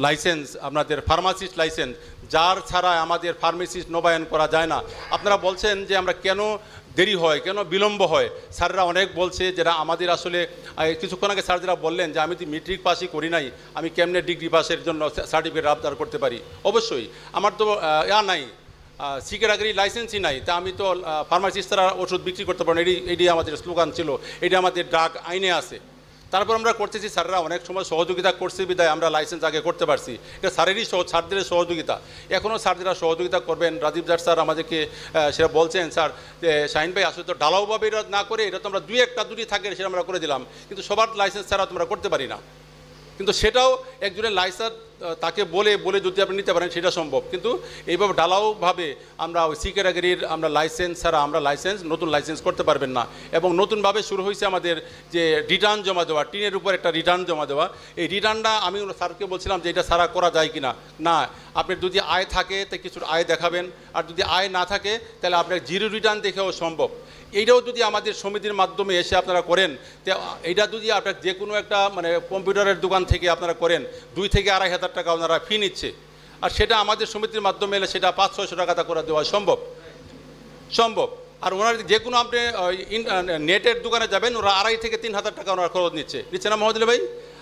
লাইসেন্স, আপনাদের ফার্মাসিস্ট লাইসেন্স, যার ছাড়া আমাদের ফার্মাসিস্ট নবায়ন করা যায় না। আপনারা বলছেন যে আমরা কেন দেরি হয়, কেন বিলম্ব হয়, স্যাররা অনেক বলছে যেটা আমাদের আসলে কিছুক্ষণ আগে স্যার যারা বললেন যে আমি তো মেট্রিক পাসই করি নাই, আমি কেমনে ডিগ্রি পাসের জন্য সার্টিফিকেট আবদার করতে পারি। অবশ্যই আমার তো নাই, সি ক্যাটাগরি লাইসেন্সই নাই, তা আমি তো ফার্মাসিস্ট তারা ওষুধ বিক্রি করতে পারেন, এটি আমাদের স্লোগান ছিল, এটি আমাদের ড্রাগ আইনে আছে। তারপর আমরা করতেছি, স্যাররা অনেক সময় সহযোগিতা করছে বিদায় আমরা লাইসেন্স আগে করতে পারছি, এটা স্যারদের সহযোগিতা। এখনও স্যাররা সহযোগিতা করবেন। রাজীব দাস স্যার আমাদেরকে সেটা বলছেন, স্যার শাহিন ভাই আসলে তো ঢালাওভাবে এটা না করে এটা তো আমরা দুটি থাকে সেটা আমরা করে দিলাম, কিন্তু সবার লাইসেন্স ছাড়া তোমরা করতে পারি না। কিন্তু সেটাও একজনের লাইসেন্স তাকে বলে যদি আপনি নিতে পারেন সেটা সম্ভব, কিন্তু এইভাবে ঢালাওভাবে আমরা ওই সি ক্যাটাগরির আমরা লাইসেন্স ছাড়া আমরা নতুন লাইসেন্স করতে পারবেন না। এবং নতুনভাবে শুরু হয়েছে আমাদের যে রিটার্ন জমা দেওয়া, টিনের উপর একটা রিটার্ন জমা দেওয়া। এই রিটার্নটা আমি স্যারকে বলছিলাম যে এটা ছাড়া করা যায় কিনা। না, আপনার যদি আয় থাকে তো কিছু আয় দেখাবেন, আর যদি আয় না থাকে তাহলে আপনার জিরো রিটার্ন দেখেও সম্ভব। এইটাও যদি আমাদের সমিতির মাধ্যমে এসে আপনারা করেন, তো এইটা যদি আপনার যে কোনো একটা কম্পিউটারের দোকান থেকে আপনারা করেন, 2 থেকে 2,500 টাকা ওনারা ফি নিচ্ছে, আর সেটা আমাদের সমিতির মাধ্যমে এলে সেটা 500-600 টাকা করে দেওয়া সম্ভব। আর ওনার যে কোনো আপনি নেটের দোকানে যাবেন, ওরা 2,500 থেকে 3,000 টাকা ওনারা খরচ নিচ্ছে না মহোদয় ভাই।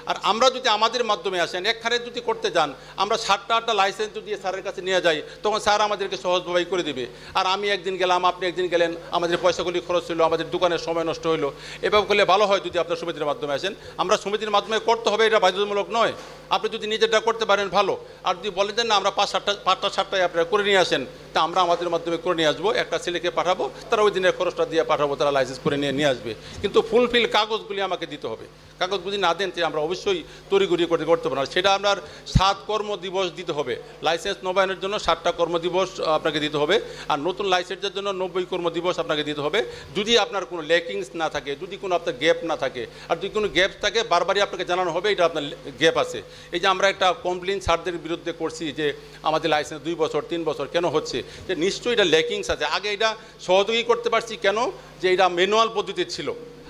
আর আমরা যদি আমাদের মাধ্যমে আসেন, একখানে যদি করতে যান, আমরা 7টা লাইসেন্স যদি স্যারের কাছে নিয়ে যাই, তখন স্যার আমাদেরকে সহজভাবেই করে দিবে। আর আমি একদিন গেলাম, আপনি একদিন গেলেন, আমাদের পয়সাগুলি খরচ হলো, আমাদের দোকানের সময় নষ্ট হলো। এভাবে করলে ভালো হয় যদি আপনার সমিতির মাধ্যমে আসেন। আমরা সমিতির মাধ্যমে করতে হবে, এটা বাধ্যতামূলক নয়। আপনি যদি নিজেরটা করতে পারেন ভালো, আর যদি বলেন যে না আমরা 5-7টায় আপনারা করে নিয়ে আসেন, তা আমরা আমাদের মাধ্যমে করে নিয়ে আসবো, একটা ছেলেকে পাঠাবো, তারা ওই দিনের খরচটা দিয়ে পাঠাবো, তারা লাইসেন্স করে নিয়ে আসবে। কিন্তু ফুলফিল কাগজগুলি আমাকে দিতে হবে। কাগজ যদি না দেন আমরা অবশ্যই তড়িঘড়ি করতে পারবো না। সেটা আপনার 7 কর্মদিবস দিতে হবে। লাইসেন্স নবায়নের জন্য 7টা কর্মদিবস আপনাকে দিতে হবে, আর নতুন লাইসেন্সের জন্য 90 কর্মদিবস আপনাকে দিতে হবে। যদি আপনার কোনো ল্যাকিংস না থাকে, যদি কোনো আপনার গ্যাপ না থাকে, আর যদি কোনো গ্যাপ থাকে বারবারই আপনাকে জানানো হবে এটা আপনার গ্যাপ আছে। এই যে আমরা একটা কমপ্লেন স্যারদের বিরুদ্ধে করছি যে আমাদের লাইসেন্স 2 বছর 3 বছর কেন হচ্ছে, যে নিশ্চয়ই এটা ল্যাকিংস আছে। আগে এটা সহযোগী করতে পারছি কেন, যে এটা ম্যানুয়াল পদ্ধতি ছিল,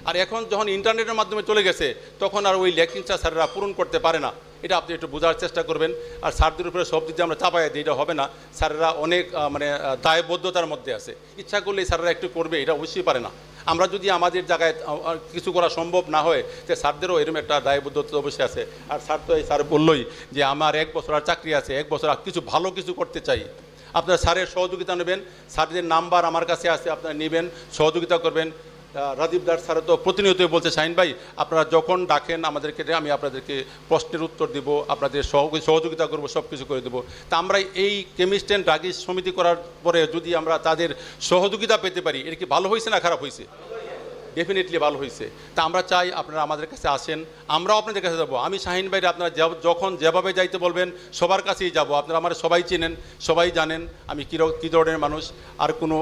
আর এখন যখন ইন্টারনেটের মাধ্যমে চলে গেছে তখন আর ওই ল্যাকিংসটা স্যারেরা পূরণ করতে পারে না। এটা আপনি একটু বোঝার চেষ্টা করবেন। আর স্যারদের উপরে সব দিতে আমরা চাপাই দিই, এটা হবে না। স্যারেরা অনেক দায়বদ্ধতার মধ্যে আছে, ইচ্ছা করলেই স্যারেরা একটু করবে, এটা অবশ্যই পারে না। আমরা যদি আমাদের জায়গায় কিছু করা সম্ভব না হয়, যে স্যারদেরও এরকম একটা দায়বদ্ধতা অবশ্যই আছে। আর স্যার তো এই স্যার বললই যে আমার 1 বছর আর চাকরি আছে, 1 বছর আর কিছু ভালো কিছু করতে চাই। আপনারা স্যারের সহযোগিতা নেবেন, স্যারদের নাম্বার আমার কাছে আছে, আপনারা নেবেন, সহযোগিতা করবেন। রাজীব দাস স্যার তো প্রতিনিয়তই বলছে শাহিন ভাই আপনারা যখন ডাকেন আমাদেরকে, আমি আপনাদেরকে প্রশ্নের উত্তর দিব, আপনাদের সহযোগিতা করব, সব কিছু করে দেবো। তা আমরা এই কেমিস্ট অ্যান্ড ড্রাগিস্ট সমিতি করার পরে যদি আমরা তাদের সহযোগিতা পেতে পারি, এটা কি ভালো হয়েছে না খারাপ হয়েছে? ডেফিনেটলি ভালো হয়েছে। তা আমরা চাই আপনারা আমাদের কাছে আসেন, আমরাও আপনাদের কাছে যাবো। আমি শাহিন ভাইরে আপনারা যখন যেভাবে যাইতে বলবেন সবার কাছেই যাব। আপনারা আমার সবাই চেনেন, সবাই জানেন আমি কী ধরনের মানুষ। আর কোনো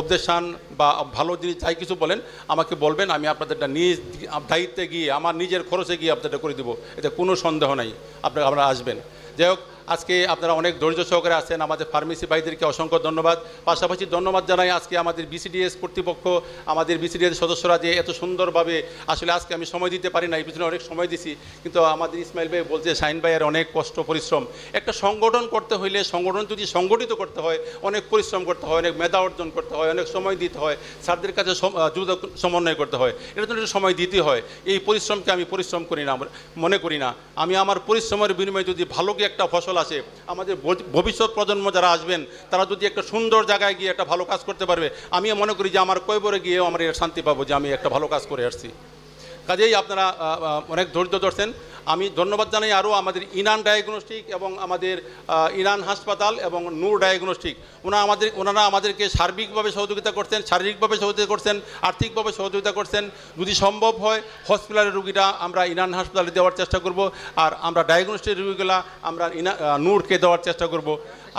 অবজেকশান বা ভালো জিনিস যাই কিছু বলেন আমাকে বলবেন, আমি আপনাদেরটা নিজ দায়িত্বে গিয়ে আমার নিজের খরচে গিয়ে আপনাদের করে দেবো, এতে কোনো সন্দেহ নাই। আপনারা আসবেন। যাই হোক, আজকে আপনারা অনেক ধৈর্য সহকারে আছেন। আমাদের ফার্মেসি ভাইদেরকে অসংখ্য ধন্যবাদ। পাশাপাশি ধন্যবাদ জানাই আজকে আমাদের বিসিডিএস কর্তৃপক্ষ, আমাদের বিসিডিএস সদস্যরা যে এত সুন্দরভাবে, আসলে আজকে আমি সময় দিতে পারি না, এই পিছনে অনেক সময় দিছি, কিন্তু আমাদের ইসমাইল ভাই বলছে শাহিন ভাইয়ের অনেক কষ্ট পরিশ্রম। একটা সংগঠন করতে হইলে, সংগঠন যদি সংগঠিত করতে হয় অনেক পরিশ্রম করতে হয়, অনেক মেধা অর্জন করতে হয়, অনেক সময় দিতে হয়, স্যারদের কাছে দ্রুত সমন্বয় করতে হয়, এটার জন্য সময় দিতে হয়। এই পরিশ্রমকে আমি পরিশ্রম করি না, মনে করি না। আমি আমার পরিশ্রমের বিনিময়ে যদি ভালো কি একটা ফসল আসে, আমাদের ভবিষ্যৎ প্রজন্ম যারা আসবেন তারা যদি একটা সুন্দর জায়গায় গিয়ে একটা ভালো কাজ করতে পারবে, আমি মনে করি যে আমার কৈবরে গিয়েও আমার শান্তি পাবো যে আমি একটা ভালো কাজ করে আসছি। কাজেই আপনারা অনেক ধৈর্য ধরছেন। আমি ধন্যবাদ জানাই আরও আমাদের ইনান ডায়াগনস্টিক এবং আমাদের ইনান হাসপাতাল এবং নূর ডায়াগনস্টিক, ওনারা আমাদেরকে সার্বিকভাবে সহযোগিতা করছেন, শারীরিকভাবে সহযোগিতা করছেন, আর্থিকভাবে সহযোগিতা করছেন। যদি সম্ভব হয় হসপিটালের রুগীরা আমরা ইনান হাসপাতালে দেওয়ার চেষ্টা করব, আর আমরা ডায়াগনস্টিক রুগীগুলা আমরা নূরকে দেওয়ার চেষ্টা করব।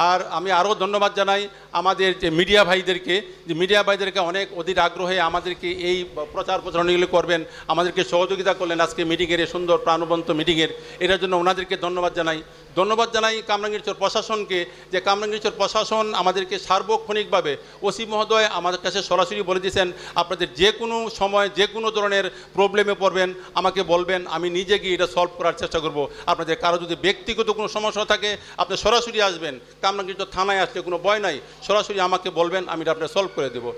আর আমি আরও ধন্যবাদ জানাই আমাদের যে মিডিয়া ভাইদেরকে, যে মিডিয়া ভাইদেরকে অনেক অধীর আগ্রহে আমাদেরকে এই প্রচার প্রচারণাগুলি করবেন, আমাদেরকে সহযোগিতা করলেন আজকে মিটিংয়ের এই সুন্দর প্রাণবন্ত মিটিংয়ের, এটার জন্য ওনাদেরকে ধন্যবাদ জানাই। ধন্যবাদ জানাই কামরাঙ্গীরচর প্রশাসনকে, যে কামরাঙ্গীরচর প্রশাসন আমাদেরকে সার্বক্ষণিকভাবে ওসি মহোদয় আমাদের কাছে সরাসরি বলে দিয়েছেন আপনাদের যে কোনো সময় যে কোনো ধরনের প্রবলেমে পড়বেন আমাকে বলবেন, আমি নিজে গিয়ে এটা সলভ করার চেষ্টা করব। আপনাদের কারো যদি ব্যক্তিগত কোনো সমস্যা থাকে আপনি সরাসরি আসবেন, কামরাঙ্গীরচর থানায় আসলে কোনো ভয় নাই, সরাসরি আমাকে বলবেন, আমি এটা আপনার সলভ করে দেবো।